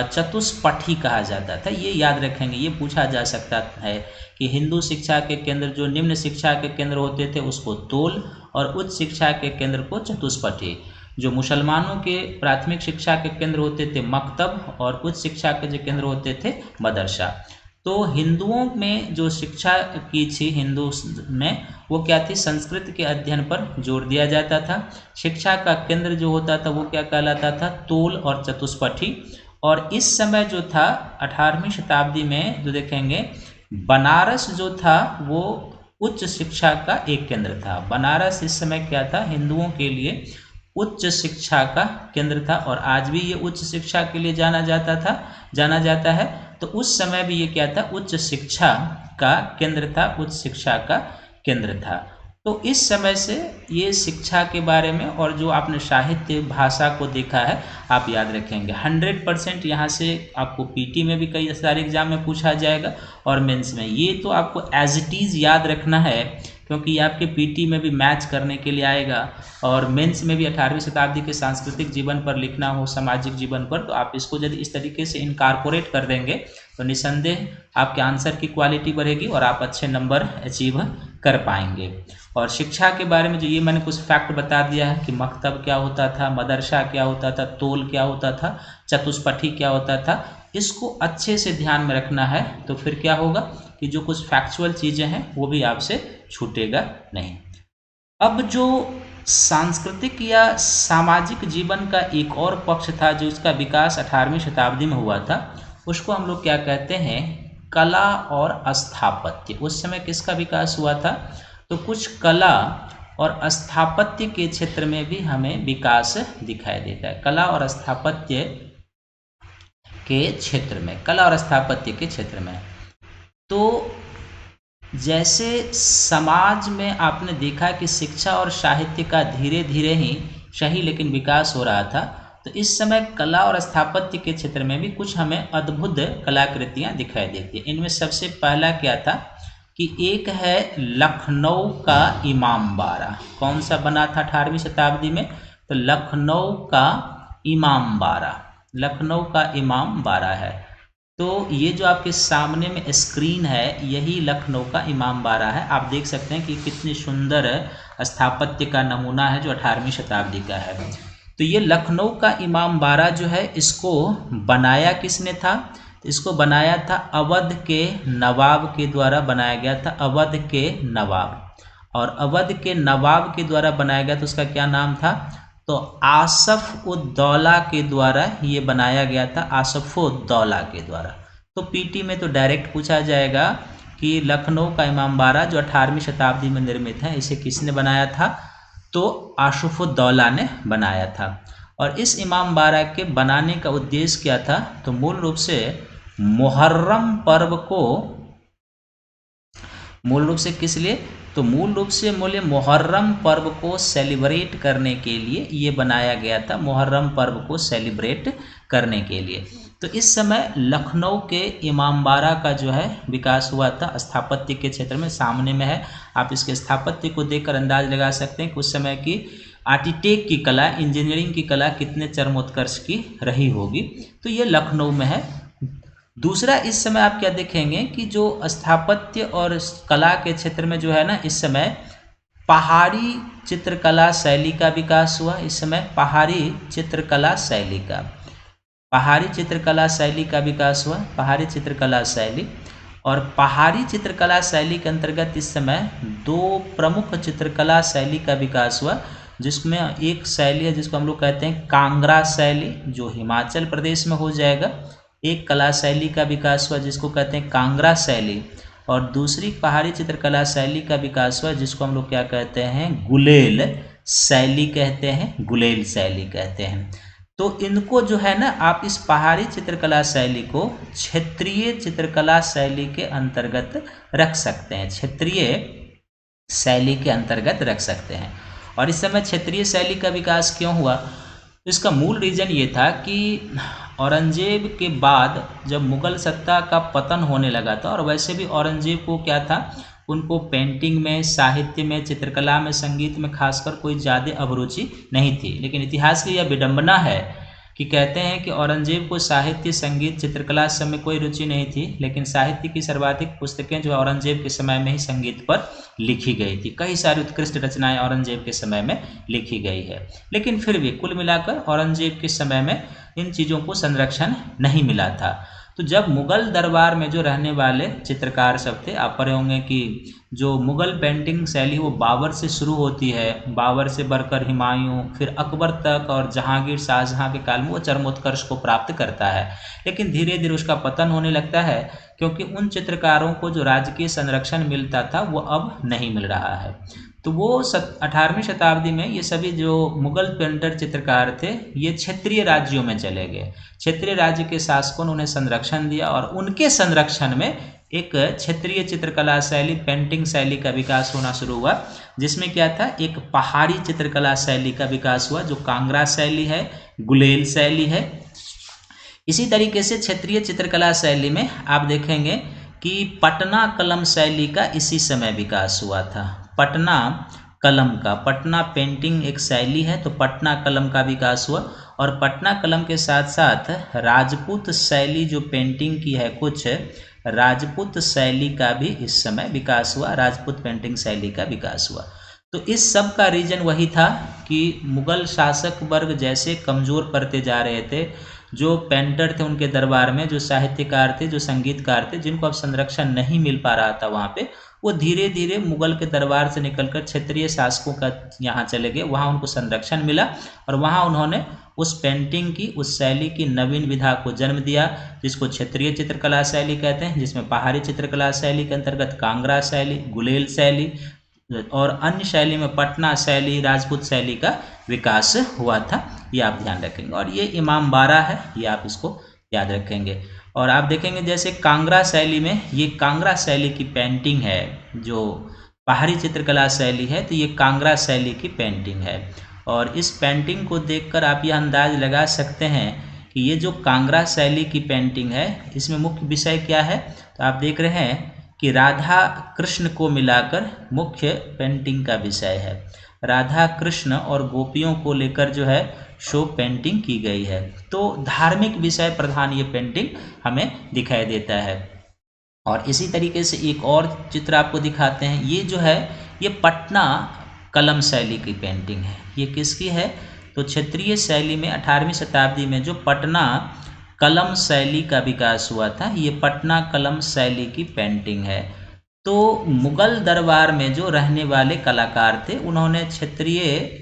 चतुष्पठी कहा जाता था। ये याद रखेंगे, ये पूछा जा सकता है कि हिंदू शिक्षा के केंद्र, जो निम्न शिक्षा के केंद्र होते थे उसको तोल, और उच्च शिक्षा के केंद्र को चतुष्पठी। जो मुसलमानों के प्राथमिक शिक्षा के केंद्र होते थे मकतब, और उच्च शिक्षा के जो केंद्र होते थे मदरसा। तो हिंदुओं में जो शिक्षा की थी, हिंदू में वो क्या थी, संस्कृत के अध्ययन पर जोर दिया जाता था। शिक्षा का केंद्र जो होता था वो क्या कहलाता था, तोल और चतुष्पठी। और इस समय जो था 18वीं शताब्दी में जो देखेंगे, बनारस जो था वो उच्च शिक्षा का एक केंद्र था। बनारस इस समय क्या था, हिंदुओं के लिए उच्च शिक्षा का केंद्र था, और आज भी ये उच्च शिक्षा के लिए जाना जाता है। तो उस समय भी ये क्या था, उच्च शिक्षा का केंद्र था, उच्च शिक्षा का केंद्र था। तो इस समय से ये शिक्षा के बारे में, और जो आपने साहित्य भाषा को देखा है, आप याद रखेंगे 100% यहाँ से आपको पीटी में भी कई सारे एग्जाम में पूछा जाएगा, और मेंस में। ये तो आपको एज इट इज़ याद रखना है, क्योंकि आपके पीटी में भी मैच करने के लिए आएगा, और मेंस में भी 18वीं शताब्दी के सांस्कृतिक जीवन पर लिखना हो, सामाजिक जीवन पर, तो आप इसको यदि इस तरीके से इनकॉर्पोरेट कर देंगे तो निसंदेह आपके आंसर की क्वालिटी बढ़ेगी और आप अच्छे नंबर अचीव कर पाएंगे। और शिक्षा के बारे में जो ये मैंने कुछ फैक्ट बता दिया है कि मकतब क्या होता था, मदरसा क्या होता था, तोल क्या होता था, चतुष्पठी क्या होता था, इसको अच्छे से ध्यान में रखना है। तो फिर क्या होगा कि जो कुछ फैक्चुअल चीज़ें हैं वो भी आपसे छूटेगा नहीं। अब जो सांस्कृतिक या सामाजिक जीवन का एक और पक्ष था, जो इसका विकास 18वीं शताब्दी में हुआ था, उसको हम लोग क्या कहते हैं, कला और स्थापत्य। उस समय किसका विकास हुआ था, तो कुछ कला और स्थापत्य के क्षेत्र में भी हमें विकास दिखाई देता है। कला और स्थापत्य के क्षेत्र में, कला और स्थापत्य के क्षेत्र में। तो जैसे समाज में आपने देखा कि शिक्षा और साहित्य का धीरे धीरे ही सही लेकिन विकास हो रहा था, तो इस समय कला और स्थापत्य के क्षेत्र में भी कुछ हमें अद्भुत कलाकृतियाँ दिखाई देती हैं। इनमें सबसे पहला क्या था कि एक है लखनऊ का इमामबाड़ा। कौन सा बना था 18वीं शताब्दी में, तो लखनऊ का इमामबाड़ा, लखनऊ का इमामबाड़ा है। तो ये जो आपके सामने में स्क्रीन है, यही लखनऊ का इमामबाड़ा है। आप देख सकते हैं कि कितनी सुंदर स्थापत्य का नमूना है जो 18वीं शताब्दी का है। तो ये लखनऊ का इमामबाड़ा जो है इसको बनाया किसने था? इसको बनाया था अवध के नवाब के द्वारा बनाया गया था, अवध के नवाब। और अवध के नवाब के द्वारा बनाया गया तो उसका क्या नाम था? तो आसफ उद्दौला के द्वारा ये बनाया गया था, आसफुद्दौला के द्वारा। तो पीटी में तो डायरेक्ट पूछा जाएगा कि लखनऊ का इमामबाड़ा जो 18वीं शताब्दी में निर्मित है, इसे किसने बनाया था? तो आसफुद्दौला ने बनाया था। और इस इमामबाड़ा के बनाने का उद्देश्य क्या था? तो मूल रूप से मुहर्रम पर्व को, मूल रूप से किस लिए? तो मूल रूप से मुहर्रम पर्व को सेलिब्रेट करने के लिए ये बनाया गया था, मुहर्रम पर्व को सेलिब्रेट करने के लिए। तो इस समय लखनऊ के इमामबाड़ा का जो है विकास हुआ था स्थापत्य के क्षेत्र में। सामने में है, आप इसके स्थापत्य को देखकर अंदाज लगा सकते हैं कि उस समय की आर्किटेक्ट की कला, इंजीनियरिंग की कला कितने चरमोत्कर्ष की रही होगी। तो ये लखनऊ में है। दूसरा, इस समय आप क्या देखेंगे कि जो स्थापत्य और कला के क्षेत्र में जो है ना, इस समय पहाड़ी चित्रकला शैली का विकास हुआ। इस समय पहाड़ी चित्रकला शैली का, पहाड़ी चित्रकला शैली का विकास हुआ, पहाड़ी चित्रकला शैली। और पहाड़ी चित्रकला शैली के अंतर्गत इस समय दो प्रमुख चित्रकला शैली का विकास हुआ, जिसमें एक शैली है जिसको हम लोग कहते हैं कांगड़ा शैली, जो हिमाचल प्रदेश में हो जाएगा। एक कला शैली का विकास हुआ जिसको कहते हैं कांगड़ा शैली, और दूसरी पहाड़ी चित्रकला शैली का विकास हुआ जिसको हम लोग क्या कहते हैं? गुलेल शैली कहते हैं, गुलेल शैली कहते हैं। तो इनको जो है ना, आप इस पहाड़ी चित्रकला शैली को क्षेत्रीय चित्रकला शैली के अंतर्गत रख सकते हैं, क्षेत्रीय शैली के अंतर्गत रख सकते हैं। और इस समय क्षेत्रीय शैली का विकास क्यों हुआ? इसका मूल रीजन ये था कि औरंगजेब के बाद जब मुगल सत्ता का पतन होने लगा था, और वैसे भी औरंगजेब को क्या था, उनको पेंटिंग में, साहित्य में, चित्रकला में, संगीत में खासकर कोई ज़्यादा अभिरुचि नहीं थी। लेकिन इतिहास की यह विडंबना है कि कहते हैं कि औरंगजेब को साहित्य, संगीत, चित्रकला सब में कोई रुचि नहीं थी, लेकिन साहित्य की सर्वाधिक पुस्तकें जो औरंगजेब के समय में ही संगीत पर लिखी गई थी। कई सारी उत्कृष्ट रचनाएं औरंगजेब के समय में लिखी गई है। लेकिन फिर भी कुल मिलाकर औरंगजेब के समय में इन चीज़ों को संरक्षण नहीं मिला था। तो जब मुगल दरबार में जो रहने वाले चित्रकार सब थे, आप पढ़े होंगे कि जो मुगल पेंटिंग शैली वो बाबर से शुरू होती है, बाबर से बढ़कर हुमायूं, फिर अकबर तक, और जहांगीर, शाहजहां के काल में वो चरमोत्कर्ष को प्राप्त करता है। लेकिन धीरे धीरे उसका पतन होने लगता है, क्योंकि उन चित्रकारों को जो राजकीय संरक्षण मिलता था वो अब नहीं मिल रहा है। तो वो 18वीं शताब्दी में ये सभी जो मुगल पेंटर चित्रकार थे, ये क्षेत्रीय राज्यों में चले गए। क्षेत्रीय राज्य के शासकों ने उन्हें संरक्षण दिया, और उनके संरक्षण में एक क्षेत्रीय चित्रकला शैली, पेंटिंग शैली का विकास होना शुरू हुआ, जिसमें क्या था, एक पहाड़ी चित्रकला शैली का विकास हुआ जो कांगड़ा शैली है, गुलेल शैली है। इसी तरीके से क्षेत्रीय चित्रकला शैली में आप देखेंगे कि पटना कलम शैली का इसी समय विकास हुआ था। पटना कलम का, पटना पेंटिंग एक शैली है, तो पटना कलम का विकास हुआ। और पटना कलम के साथ साथ राजपूत शैली जो पेंटिंग की है, कुछ राजपूत शैली का भी इस समय विकास हुआ, राजपूत पेंटिंग शैली का विकास हुआ। तो इस सब का रीजन वही था कि मुगल शासक वर्ग जैसे कमज़ोर पड़ते जा रहे थे, जो पेंटर थे उनके दरबार में, जो साहित्यकार थे, जो संगीतकार थे, जिनको अब संरक्षण नहीं मिल पा रहा था वहाँ पे, वो धीरे धीरे मुगल के दरबार से निकलकर क्षेत्रीय शासकों का यहाँ चले गए। वहाँ उनको संरक्षण मिला, और वहाँ उन्होंने उस पेंटिंग की, उस शैली की नवीन विधा को जन्म दिया, जिसको क्षेत्रीय चित्रकला शैली कहते हैं, जिसमें पहाड़ी चित्रकला शैली के अंतर्गत कांगड़ा शैली, गुलेल शैली और अन्य शैली में पटना शैली, राजपूत शैली का विकास हुआ था। ये आप ध्यान रखेंगे। और ये इमामबाड़ा है, ये आप इसको याद रखेंगे। और आप देखेंगे जैसे कांगड़ा शैली में, ये कांगड़ा शैली की पेंटिंग है, जो पहाड़ी चित्रकला शैली है, तो ये कांगड़ा शैली की पेंटिंग है। और इस पेंटिंग को देखकर आप यह अंदाज लगा सकते हैं कि ये जो कांगड़ा शैली की पेंटिंग है, इसमें मुख्य विषय क्या है। तो आप देख रहे हैं कि राधा कृष्ण को मिलाकर मुख्य पेंटिंग का विषय है। राधा कृष्ण और गोपियों को लेकर जो है शो पेंटिंग की गई है। तो धार्मिक विषय प्रधान ये पेंटिंग हमें दिखाई देता है। और इसी तरीके से एक और चित्र आपको दिखाते हैं। ये जो है, ये पटना कलम शैली की पेंटिंग है। ये किसकी है? तो क्षेत्रीय शैली में 18वीं शताब्दी में जो पटना कलम शैली का विकास हुआ था, ये पटना कलम शैली की पेंटिंग है। तो मुगल दरबार में जो रहने वाले कलाकार थे, उन्होंने क्षेत्रीय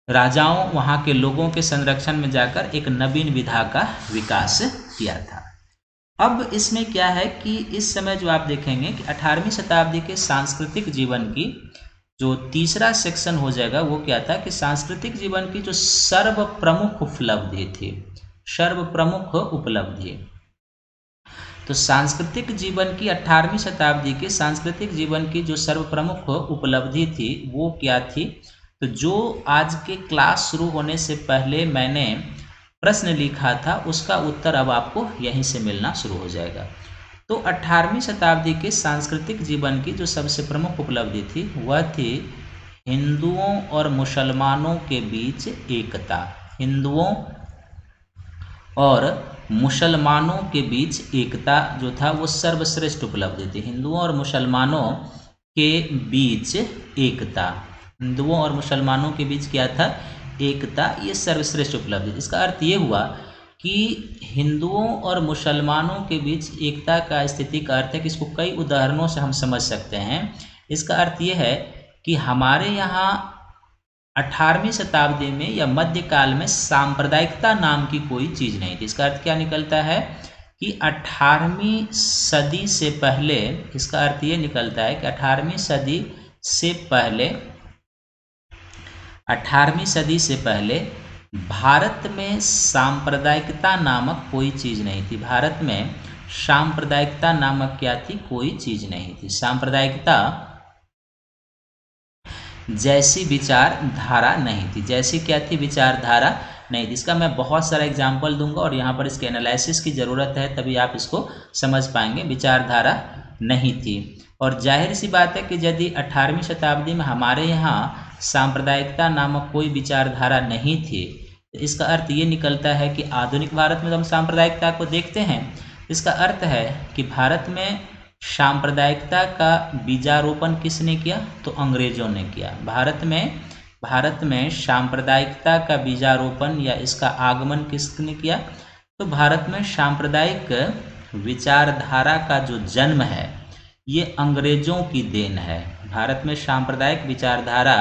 राजाओं, वहाँ के लोगों के संरक्षण में जाकर एक नवीन विधा का विकास किया था। अब इसमें क्या है कि इस समय जो आप देखेंगे कि 18वीं शताब्दी के सांस्कृतिक जीवन की जो तीसरा सेक्शन हो जाएगा, वो क्या था कि सांस्कृतिक जीवन की जो सर्व प्रमुख उपलब्धि थी, सर्व प्रमुख उपलब्धि। तो सांस्कृतिक जीवन की 18वीं शताब्दी के सांस्कृतिक जीवन की जो सर्व प्रमुख उपलब्धि थी वो क्या थी? तो जो आज के क्लास शुरू होने से पहले मैंने प्रश्न लिखा था, उसका उत्तर अब आपको यहीं से मिलना शुरू हो जाएगा। तो 18वीं शताब्दी के सांस्कृतिक जीवन की जो सबसे प्रमुख उपलब्धि थी वह थी हिंदुओं और मुसलमानों के बीच एकता। हिंदुओं और मुसलमानों के बीच एकता जो था वो सर्वश्रेष्ठ उपलब्धि थी। हिंदुओं और मुसलमानों के बीच एकता, हिंदुओं और मुसलमानों के बीच क्या था? एकता, ये सर्वश्रेष्ठ उपलब्धि। इसका अर्थ ये हुआ कि हिंदुओं और मुसलमानों के बीच एकता का स्थिति का अर्थ है कि इसको कई उदाहरणों से हम समझ सकते हैं। इसका अर्थ ये है कि हमारे यहाँ 18वीं शताब्दी में या मध्यकाल में सांप्रदायिकता नाम की कोई चीज़ नहीं थी। इसका अर्थ क्या निकलता है कि 18वीं सदी से पहले, इसका अर्थ ये निकलता है कि 18वीं सदी से पहले, 18वीं सदी से पहले भारत में सांप्रदायिकता नामक कोई चीज़ नहीं थी। भारत में सांप्रदायिकता नामक क्या थी? कोई चीज़ नहीं थी। सांप्रदायिकता जैसी विचारधारा नहीं थी। जैसी क्या थी? विचारधारा नहीं थी। इसका मैं बहुत सारा एग्जाम्पल दूंगा और यहाँ पर इसके एनालिसिस की ज़रूरत है, तभी आप इसको समझ पाएंगे। विचारधारा नहीं थी। और जाहिर सी बात है कि यदि 18वीं शताब्दी में हमारे यहाँ सांप्रदायिकता नामक कोई विचारधारा नहीं थी, तो इसका अर्थ ये निकलता है कि आधुनिक भारत में हम सांप्रदायिकता को देखते हैं। इसका अर्थ है कि भारत में सांप्रदायिकता का बीजारोपण किसने किया? तो अंग्रेजों ने किया। भारत में सांप्रदायिकता का बीजारोपण या इसका आगमन किसने किया? तो भारत में सांप्रदायिक विचारधारा का जो जन्म है ये अंग्रेजों की देन है। भारत में सांप्रदायिक विचारधारा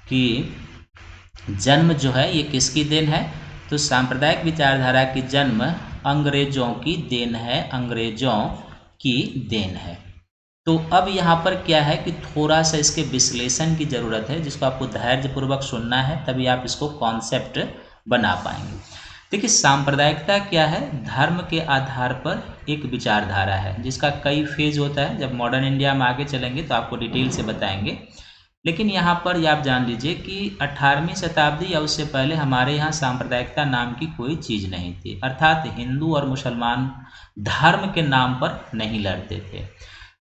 की जन्म जो है ये किसकी देन है? तो सांप्रदायिक विचारधारा की जन्म अंग्रेजों की देन है, अंग्रेजों की देन है। तो अब यहाँ पर क्या है कि थोड़ा सा इसके विश्लेषण की ज़रूरत है, जिसको आपको धैर्यपूर्वक सुनना है, तभी आप इसको कॉन्सेप्ट बना पाएंगे। देखिए, सांप्रदायिकता क्या है? धर्म के आधार पर एक विचारधारा है जिसका कई फेज होता है। जब मॉडर्न इंडिया में आगे चलेंगे तो आपको डिटेल से बताएंगे, लेकिन यहाँ पर आप जान लीजिए कि 18वीं शताब्दी या उससे पहले हमारे यहाँ सांप्रदायिकता नाम की कोई चीज़ नहीं थी। अर्थात हिंदू और मुसलमान धर्म के नाम पर नहीं लड़ते थे।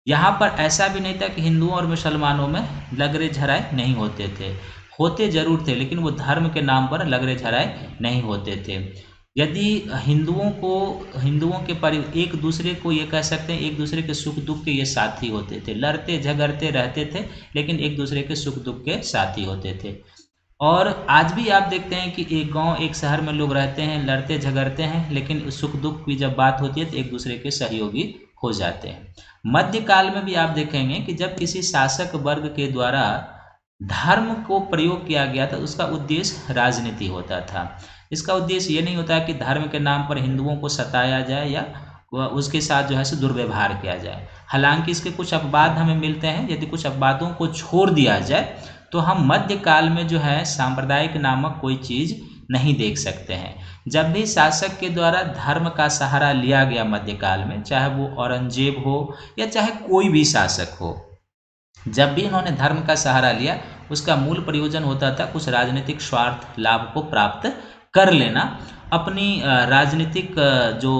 यहाँ पर ऐसा भी नहीं था कि हिंदुओं और मुसलमानों में लगरे झगड़े नहीं होते थे, होते जरूर थे, लेकिन वो धर्म के नाम पर लगरे झगड़े नहीं होते थे। यदि हिंदुओं के एक दूसरे को ये कह सकते हैं, एक दूसरे के सुख दुख के ये साथी होते थे, लड़ते झगड़ते रहते थे लेकिन एक दूसरे के सुख दुख के साथी होते थे। और आज भी आप देखते हैं कि एक गांव एक शहर में लोग रहते हैं, लड़ते झगड़ते हैं, लेकिन सुख दुख की जब बात होती है तो एक दूसरे के सहयोगी हो जाते हैं। मध्यकाल में भी आप देखेंगे कि जब किसी शासक वर्ग के द्वारा धर्म को प्रयोग किया गया था, उसका उद्देश्य राजनीति होता था। इसका उद्देश्य ये नहीं होता कि धर्म के नाम पर हिंदुओं को सताया जाए या उसके साथ जो है सो दुर्व्यवहार किया जाए। हालांकि इसके कुछ अपवाद हमें मिलते हैं। यदि कुछ अपवादों को छोड़ दिया जाए तो हम मध्यकाल में जो है सांप्रदायिक नामक कोई चीज़ नहीं देख सकते हैं। जब भी शासक के द्वारा धर्म का सहारा लिया गया मध्यकाल में, चाहे वो औरंगजेब हो या चाहे कोई भी शासक हो, जब भी इन्होंने धर्म का सहारा लिया उसका मूल प्रयोजन होता था कुछ राजनीतिक स्वार्थ लाभ को प्राप्त कर लेना, अपनी राजनीतिक जो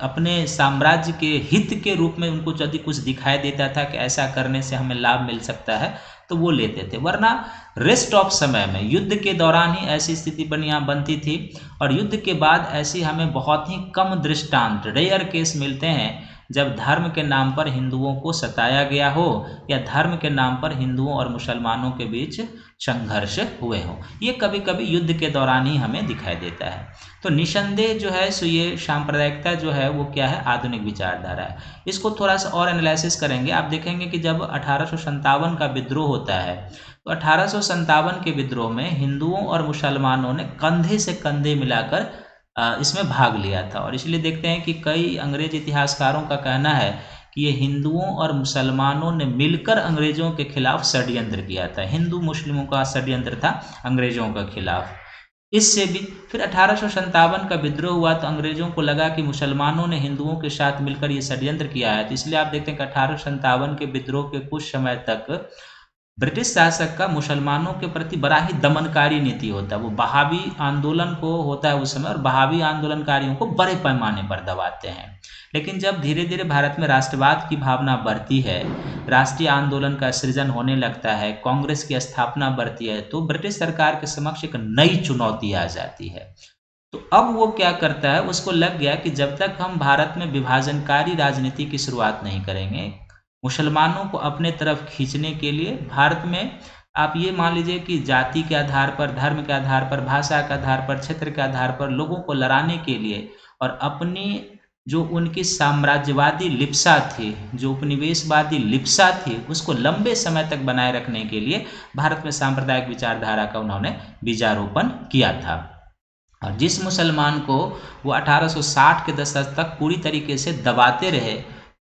अपने साम्राज्य के हित के रूप में उनको यदि कुछ दिखाई देता था कि ऐसा करने से हमें लाभ मिल सकता है तो वो लेते थे। वरना रेस्ट ऑफ समय में युद्ध के दौरान ही ऐसी स्थिति बनती थी, और युद्ध के बाद ऐसी हमें बहुत ही कम दृष्टांत, रेयर केस मिलते हैं जब धर्म के नाम पर हिंदुओं को सताया गया हो या धर्म के नाम पर हिंदुओं और मुसलमानों के बीच संघर्ष हुए हों। ये कभी कभी युद्ध के दौरान ही हमें दिखाई देता है। तो निसंदेह जो है सो ये सांप्रदायिकता जो है वो क्या है, आधुनिक विचारधारा है। इसको थोड़ा सा और एनालिसिस करेंगे, आप देखेंगे कि जब 1857 का विद्रोह होता है तो 1857 के विद्रोह में हिंदुओं और मुसलमानों ने कंधे से कंधे मिलाकर इसमें भाग लिया था। और इसलिए देखते हैं कि कई अंग्रेज इतिहासकारों का कहना है कि ये हिंदुओं और मुसलमानों ने मिलकर अंग्रेजों के खिलाफ षड्यंत्र किया था। हिंदू मुस्लिमों का षड्यंत्र था अंग्रेजों के खिलाफ। इससे भी फिर 1857 का विद्रोह हुआ तो अंग्रेजों को लगा कि मुसलमानों ने हिंदुओं के साथ मिलकर ये षड्यंत्र किया है। तो इसलिए आप देखते हैं कि 1857 के विद्रोह के कुछ समय तक ब्रिटिश शासक का मुसलमानों के प्रति बड़ा ही दमनकारी नीति होता है। वो बहावी आंदोलन को होता है उस समय, और बहावी आंदोलनकारियों को बड़े पैमाने पर दबाते हैं। लेकिन जब धीरे धीरे भारत में राष्ट्रवाद की भावना बढ़ती है, राष्ट्रीय आंदोलन का सृजन होने लगता है, कांग्रेस की स्थापना बढ़ती है, तो ब्रिटिश सरकार के समक्ष एक नई चुनौती आ जाती है। तो अब वो क्या करता है, उसको लग गया कि जब तक हम भारत में विभाजनकारी राजनीति की शुरुआत नहीं करेंगे, मुसलमानों को अपने तरफ खींचने के लिए भारत में आप ये मान लीजिए कि जाति के आधार पर, धर्म के आधार पर, भाषा के आधार पर, क्षेत्र के आधार पर लोगों को लड़ाने के लिए और अपनी जो उनकी साम्राज्यवादी लिप्सा थी, जो उपनिवेशवादी लिप्सा थी, उसको लंबे समय तक बनाए रखने के लिए भारत में सांप्रदायिक विचारधारा का उन्होंने बीजारोपण किया था। और जिस मुसलमान को वो 1860 के दशक तक पूरी तरीके से दबाते रहे,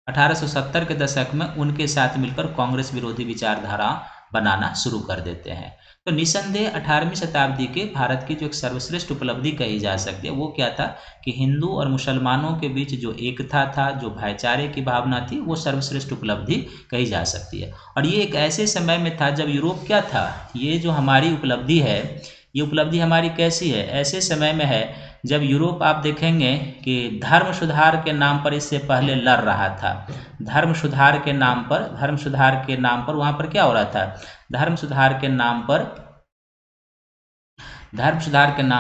1870 के दशक में उनके साथ मिलकर कांग्रेस विरोधी विचारधारा बनाना शुरू कर देते हैं। तो निसंदेह 18वीं शताब्दी के भारत की जो एक सर्वश्रेष्ठ उपलब्धि कही जा सकती है वो क्या था कि हिंदू और मुसलमानों के बीच जो एकता था, जो भाईचारे की भावना थी, वो सर्वश्रेष्ठ उपलब्धि कही जा सकती है। और ये एक ऐसे समय में था जब यूरोप क्या था, ये जो हमारी उपलब्धि है, ये उपलब्धि हमारी कैसी है, ऐसे समय में है जब यूरोप आप देखेंगे कि धर्म सुधार के नाम पर इससे पहले लड़ रहा था। धर्म सुधार के नाम पर वहाँ पर क्या हो रहा था, धर्म सुधार के नाम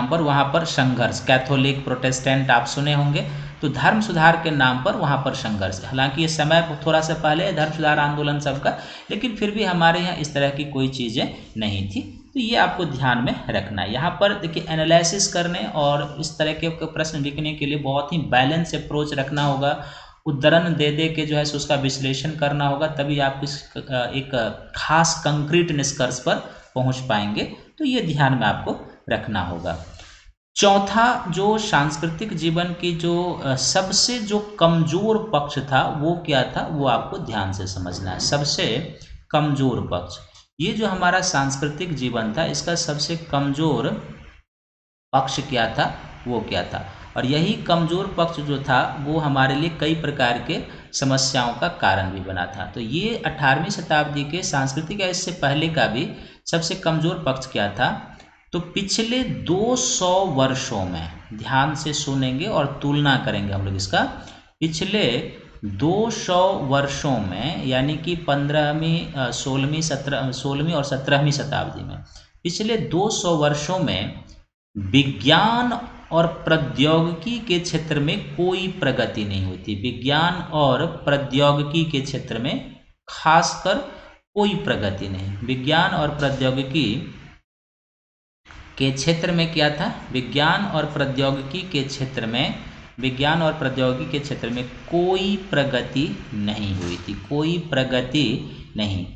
पर वहाँ पर संघर्ष, कैथोलिक प्रोटेस्टेंट आप सुने होंगे। तो धर्म सुधार के नाम पर वहाँ पर संघर्ष, हालांकि ये समय थोड़ा सा पहले धर्म सुधार आंदोलन सबका, लेकिन फिर भी हमारे यहाँ इस तरह की कोई चीज़ें नहीं थी। तो ये आपको ध्यान में रखना है। यहाँ पर देखिए एनालिसिस करने और इस तरह के प्रश्न लिखने के लिए बहुत ही बैलेंस अप्रोच रखना होगा, उदाहरण दे दे के जो है उसका विश्लेषण करना होगा, तभी आप इस एक खास कंक्रीट निष्कर्ष पर पहुँच पाएंगे। तो ये ध्यान में आपको रखना होगा। चौथा जो सांस्कृतिक जीवन की जो सबसे जो कमजोर पक्ष था वो क्या था, वो आपको ध्यान से समझना है। सबसे कमजोर पक्ष, ये जो हमारा सांस्कृतिक जीवन था इसका सबसे कमजोर पक्ष क्या था, वो क्या था। और यही कमजोर पक्ष जो था वो हमारे लिए कई प्रकार के समस्याओं का कारण भी बना था। तो ये 18वीं शताब्दी के सांस्कृतिक या इससे पहले का भी सबसे कमजोर पक्ष क्या था, तो पिछले 200 वर्षों में, ध्यान से सुनेंगे और तुलना करेंगे हम लोग इसका, पिछले 200 वर्षों में यानी कि 15वीं 16वीं और 17वीं शताब्दी में, पिछले 200 वर्षों में विज्ञान और प्रौद्योगिकी के क्षेत्र में कोई प्रगति नहीं हुई थी। विज्ञान और प्रौद्योगिकी के क्षेत्र में खासकर कोई प्रगति नहीं। विज्ञान और प्रौद्योगिकी के क्षेत्र में क्या था, विज्ञान और प्रौद्योगिकी के क्षेत्र में कोई प्रगति नहीं हुई थी, कोई प्रगति नहीं।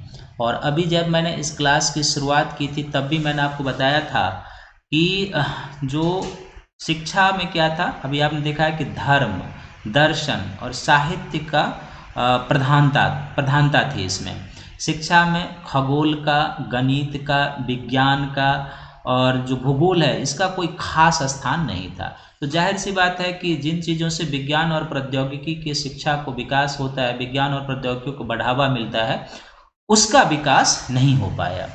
और अभी जब मैंने इस क्लास की शुरुआत की थी तब भी मैंने आपको बताया था कि जो शिक्षा में क्या था, अभी आपने देखा है कि धर्म, दर्शन और साहित्य का प्रधानता थी। इसमें शिक्षा में खगोल का, गणित का, विज्ञान का और जो भूगोल है इसका कोई खास स्थान नहीं था। तो जाहिर सी बात है कि जिन चीज़ों से विज्ञान और प्रौद्योगिकी की शिक्षा को विकास होता है, विज्ञान और प्रौद्योगिकी को बढ़ावा मिलता है, उसका विकास नहीं हो पाया।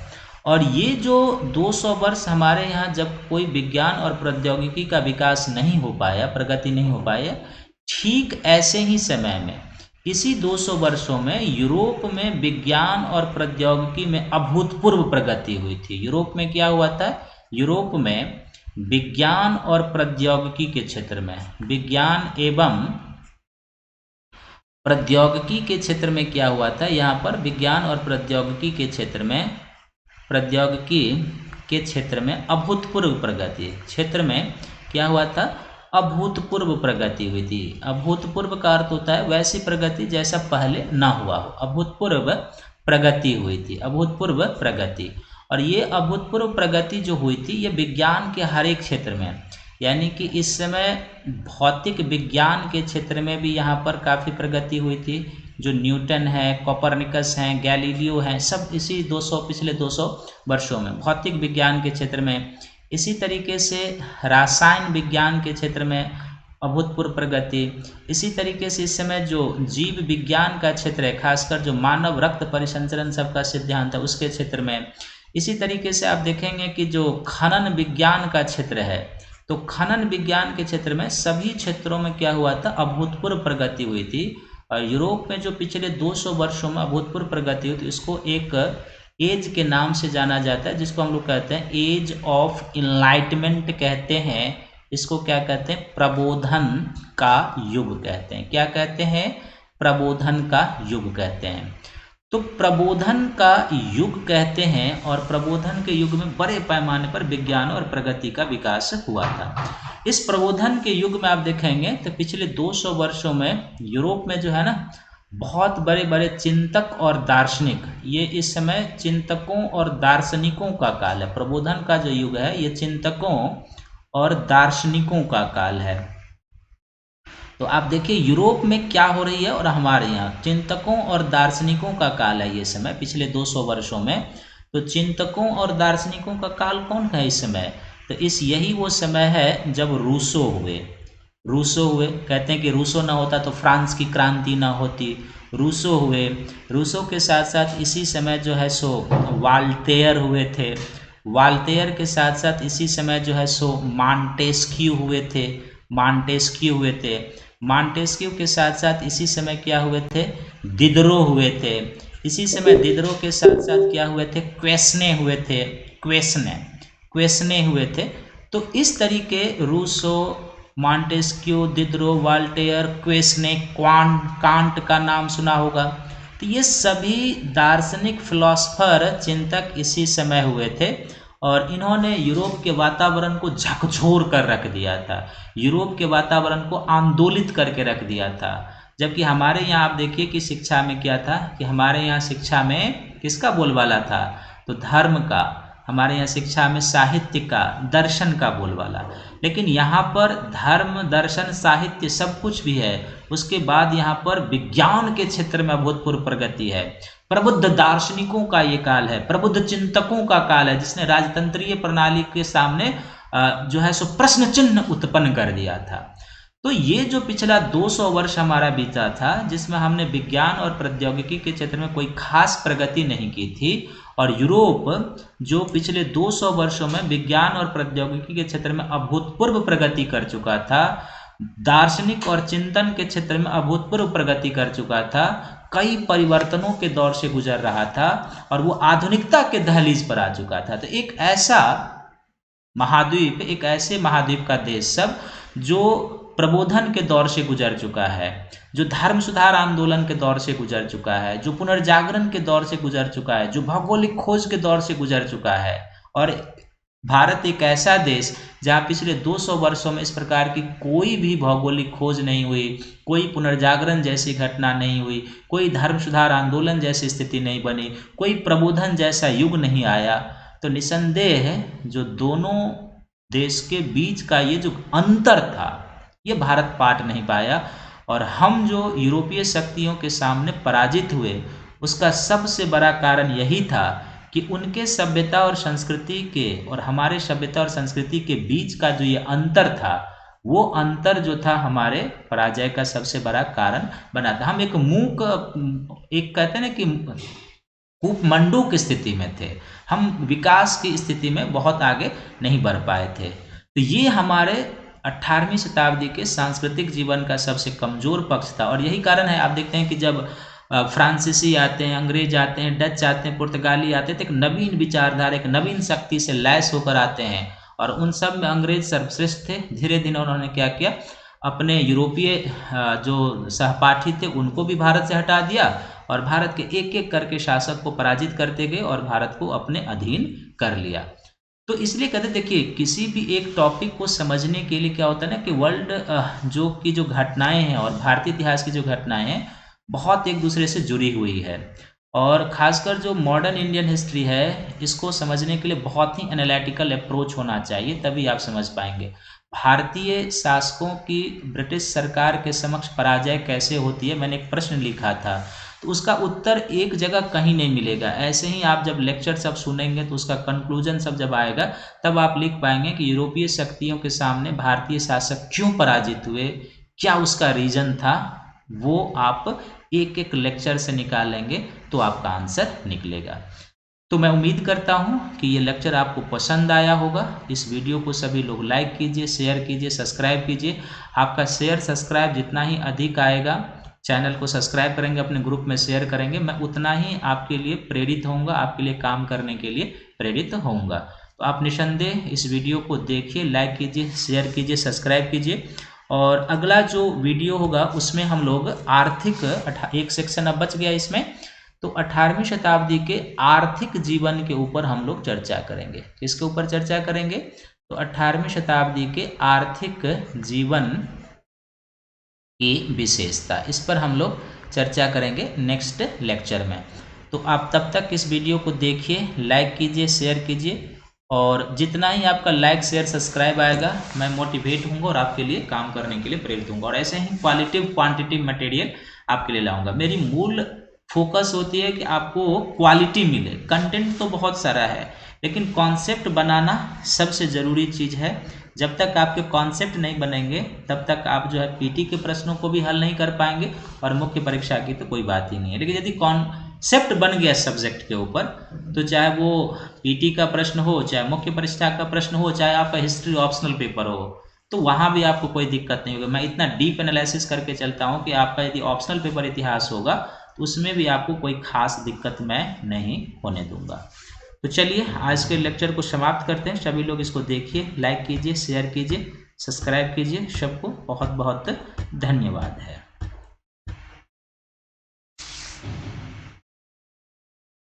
और ये जो 200 वर्ष हमारे यहाँ जब कोई विज्ञान और प्रौद्योगिकी का विकास नहीं हो पाया, प्रगति नहीं हो पाया, ठीक ऐसे ही समय में इसी 200 वर्षों में यूरोप में विज्ञान और प्रौद्योगिकी में अभूतपूर्व प्रगति हुई थी। यूरोप में क्या हुआ था, यूरोप में विज्ञान और प्रौद्योगिकी के क्षेत्र में, विज्ञान एवं प्रौद्योगिकी के क्षेत्र में क्या हुआ था, यहाँ पर विज्ञान और प्रौद्योगिकी के क्षेत्र में अभूतपूर्व प्रगति क्षेत्र में क्या हुआ था, अभूतपूर्व प्रगति हुई थी। अभूतपूर्व का अर्थ होता है वैसी प्रगति जैसा पहले ना हुआ हो, अभूतपूर्व प्रगति हुई थी, अभूतपूर्व प्रगति। और ये अभूतपूर्व प्रगति जो हुई थी ये विज्ञान के हर एक क्षेत्र में, यानी कि इस समय भौतिक विज्ञान के क्षेत्र में भी यहाँ पर काफ़ी प्रगति हुई थी। जो न्यूटन है, कोपरनिकस हैं, गैलीलियो हैं, सब इसी पिछले 200 वर्षों में भौतिक विज्ञान के क्षेत्र में। इसी तरीके से रसायन विज्ञान के क्षेत्र में अभूतपूर्व प्रगति। इसी तरीके से इस समय जो जीव विज्ञान का क्षेत्र है, खासकर जो मानव रक्त परिसंचरण सबका सिद्धांत है उसके क्षेत्र में। इसी तरीके से आप देखेंगे कि जो खनन विज्ञान का क्षेत्र है, तो खनन विज्ञान के क्षेत्र में सभी क्षेत्रों में क्या हुआ था, अभूतपूर्व प्रगति हुई थी। और यूरोप में जो पिछले 200 वर्षों में अभूतपूर्व प्रगति हुई थी इसको एक एज के नाम से जाना जाता है, जिसको हम लोग कहते हैं एज ऑफ इनलाइटमेंट कहते हैं। इसको क्या कहते हैं, प्रबोधन का युग कहते हैं। क्या कहते हैं, प्रबोधन का युग कहते हैं। तो प्रबोधन का युग कहते हैं, और प्रबोधन के युग में बड़े पैमाने पर विज्ञान और प्रगति का विकास हुआ था। इस प्रबोधन के युग में आप देखेंगे तो पिछले 200 वर्षों में यूरोप में जो है ना, बहुत बड़े बड़े चिंतक और दार्शनिक, ये इस समय चिंतकों और दार्शनिकों का काल है। प्रबोधन का जो युग है ये चिंतकों और दार्शनिकों का काल है। तो आप देखिए यूरोप में क्या हो रही है और हमारे यहाँ चिंतकों और दार्शनिकों का काल है ये समय पिछले 200 वर्षों में। तो चिंतकों और दार्शनिकों का काल कौन है इस समय, तो यही वो समय है जब रूसो हुए। कहते हैं कि रूसो ना होता तो फ्रांस की क्रांति ना होती। रूसो हुए, रूसो के साथ साथ इसी समय जो है सो वाल्टेयर हुए थे। वाल्टेयर के साथ साथ इसी समय जो है सो मॉन्टेस्क्यू हुए थे। मॉन्टेस्क्यू के साथ साथ इसी समय क्या हुए थे, दिदरो हुए थे। इसी समय दिदरो के साथ साथ क्या हुए थे, क्वेसने हुए थे। तो इस तरीके रूसो, मॉन्टेस्क्यू, दिदरो, वाल्टेयर, क्वेसने, कांट का नाम सुना होगा। तो ये सभी दार्शनिक फिलोसफर, चिंतक इसी समय हुए थे और इन्होंने यूरोप के वातावरण को झकझोर कर रख दिया था, यूरोप के वातावरण को आंदोलित करके रख दिया था। जबकि हमारे यहाँ आप देखिए कि शिक्षा में क्या था, कि हमारे यहाँ शिक्षा में किसका बोलबाला था, तो धर्म का। हमारे यहाँ शिक्षा में साहित्य का, दर्शन का बोलबाला। लेकिन यहाँ पर धर्म, दर्शन, साहित्य सब कुछ भी है, उसके बाद यहाँ पर विज्ञान के क्षेत्र में अभूतपूर्व प्रगति है। प्रबुद्ध दार्शनिकों का ये काल है, प्रबुद्ध चिंतकों का काल है, जिसने राजतंत्रीय प्रणाली के सामने जो है सो प्रश्न चिन्ह उत्पन्न कर दिया था। तो ये जो पिछला 200 वर्ष हमारा बीता था, जिसमें हमने विज्ञान और प्रौद्योगिकी के क्षेत्र में कोई खास प्रगति नहीं की थी, और यूरोप जो पिछले 200 वर्षों में विज्ञान और प्रौद्योगिकी के क्षेत्र में अभूतपूर्व प्रगति कर चुका था, दार्शनिक और चिंतन के क्षेत्र में अभूतपूर्व प्रगति कर चुका था, कई परिवर्तनों के दौर से गुजर रहा था और वो आधुनिकता के दहलीज पर आ चुका था। तो एक ऐसा महाद्वीप, एक ऐसे महाद्वीप का देश सब जो प्रबोधन के दौर से गुजर चुका है, जो धर्म सुधार आंदोलन के दौर से गुजर चुका है, जो पुनर्जागरण के दौर से गुजर चुका है, जो भौगोलिक खोज के दौर से गुजर चुका है। और भारत एक ऐसा देश जहाँ पिछले 200 वर्षों में इस प्रकार की कोई भी भौगोलिक खोज नहीं हुई, कोई पुनर्जागरण जैसी घटना नहीं हुई, कोई धर्म सुधार आंदोलन जैसी स्थिति नहीं बनी, कोई प्रबोधन जैसा युग नहीं आया। तो निसंदेह जो दोनों देश के बीच का ये जो अंतर था, ये भारत पाट नहीं पाया। और हम जो यूरोपीय शक्तियों के सामने पराजित हुए, उसका सबसे बड़ा कारण यही था कि उनके सभ्यता और संस्कृति के और हमारे सभ्यता और संस्कृति के बीच का जो ये अंतर था, वो अंतर जो था हमारे पराजय का सबसे बड़ा कारण बना था। हम एक कहते हैं ना कि कूपमंडू की स्थिति में थे, हम विकास की स्थिति में बहुत आगे नहीं बढ़ पाए थे। तो ये हमारे 18वीं शताब्दी के सांस्कृतिक जीवन का सबसे कमजोर पक्ष था। और यही कारण है, आप देखते हैं कि जब फ्रांसीसी आते हैं, अंग्रेज आते हैं, डच आते हैं, पुर्तगाली आते हैं, तो एक नवीन विचारधारा, एक नवीन शक्ति से लैस होकर आते हैं, और उन सब में अंग्रेज सर्वश्रेष्ठ थे। धीरे धीरे उन्होंने क्या किया, अपने यूरोपीय जो सहपाठी थे उनको भी भारत से हटा दिया और भारत के एक एक करके शासक को पराजित करते गए और भारत को अपने अधीन कर लिया। तो इसलिए कहते देखिए किसी भी एक टॉपिक को समझने के लिए क्या होता है ना कि वर्ल्ड जो घटनाएं हैं और भारतीय इतिहास की जो घटनाएं हैं बहुत एक दूसरे से जुड़ी हुई है और ख़ासकर जो मॉडर्न इंडियन हिस्ट्री है इसको समझने के लिए बहुत ही एनालिटिकल अप्रोच होना चाहिए, तभी आप समझ पाएंगे। भारतीय शासकों की ब्रिटिश सरकार के समक्ष पराजय कैसे होती है, मैंने एक प्रश्न लिखा था, तो उसका उत्तर एक जगह कहीं नहीं मिलेगा। ऐसे ही आप जब लेक्चर सब सुनेंगे तो उसका कंक्लूजन सब जब आएगा तब आप लिख पाएंगे कि यूरोपीय शक्तियों के सामने भारतीय शासक क्यों पराजित हुए, क्या उसका रीजन था, वो आप एक एक लेक्चर से निकालेंगे तो आपका आंसर निकलेगा। तो मैं उम्मीद करता हूँ कि ये लेक्चर आपको पसंद आया होगा। इस वीडियो को सभी लोग लाइक कीजिए, शेयर कीजिए, सब्सक्राइब कीजिए। आपका शेयर सब्सक्राइब जितना ही अधिक आएगा, चैनल को सब्सक्राइब करेंगे, अपने ग्रुप में शेयर करेंगे, मैं उतना ही आपके लिए प्रेरित होऊंगा, आपके लिए काम करने के लिए प्रेरित होऊंगा। तो आप निसंदेह इस वीडियो को देखिए, लाइक कीजिए, शेयर कीजिए, सब्सक्राइब कीजिए। और अगला जो वीडियो होगा उसमें हम लोग आर्थिक एक सेक्शन अब बच गया इसमें, तो 18वीं शताब्दी के आर्थिक जीवन के ऊपर हम लोग चर्चा करेंगे। किसके ऊपर चर्चा करेंगे? तो 18वीं शताब्दी के आर्थिक जीवन की विशेषता, इस पर हम लोग चर्चा करेंगे नेक्स्ट लेक्चर में। तो आप तब तक इस वीडियो को देखिए, लाइक कीजिए, शेयर कीजिए, और जितना ही आपका लाइक शेयर सब्सक्राइब आएगा मैं मोटिवेट होऊंगा और आपके लिए काम करने के लिए प्रेरित होऊंगा, और ऐसे ही क्वालिटिव क्वांटिटिव मटेरियल आपके लिए लाऊंगा। मेरी मूल फोकस होती है कि आपको क्वालिटी मिले। कंटेंट तो बहुत सारा है लेकिन कॉन्सेप्ट बनाना सबसे ज़रूरी चीज़ है। जब तक आपके कॉन्सेप्ट नहीं बनेंगे तब तक आप जो है पीटी के प्रश्नों को भी हल नहीं कर पाएंगे और मुख्य परीक्षा की तो कोई बात ही नहीं है। लेकिन यदि कॉन्सेप्ट बन गया सब्जेक्ट के ऊपर तो चाहे वो पीटी का प्रश्न हो, चाहे मुख्य परीक्षा का प्रश्न हो, चाहे आपका हिस्ट्री ऑप्शनल पेपर हो, तो वहाँ भी आपको कोई दिक्कत नहीं होगी। मैं इतना डीप एनालिसिस करके चलता हूँ कि आपका यदि ऑप्शनल पेपर इतिहास होगा तो उसमें भी आपको कोई खास दिक्कत मैं नहीं होने दूंगा। तो चलिए आज के लेक्चर को समाप्त करते हैं। सभी लोग इसको देखिए, लाइक कीजिए, शेयर कीजिए, सब्सक्राइब कीजिए। सबको बहुत बहुत धन्यवाद है।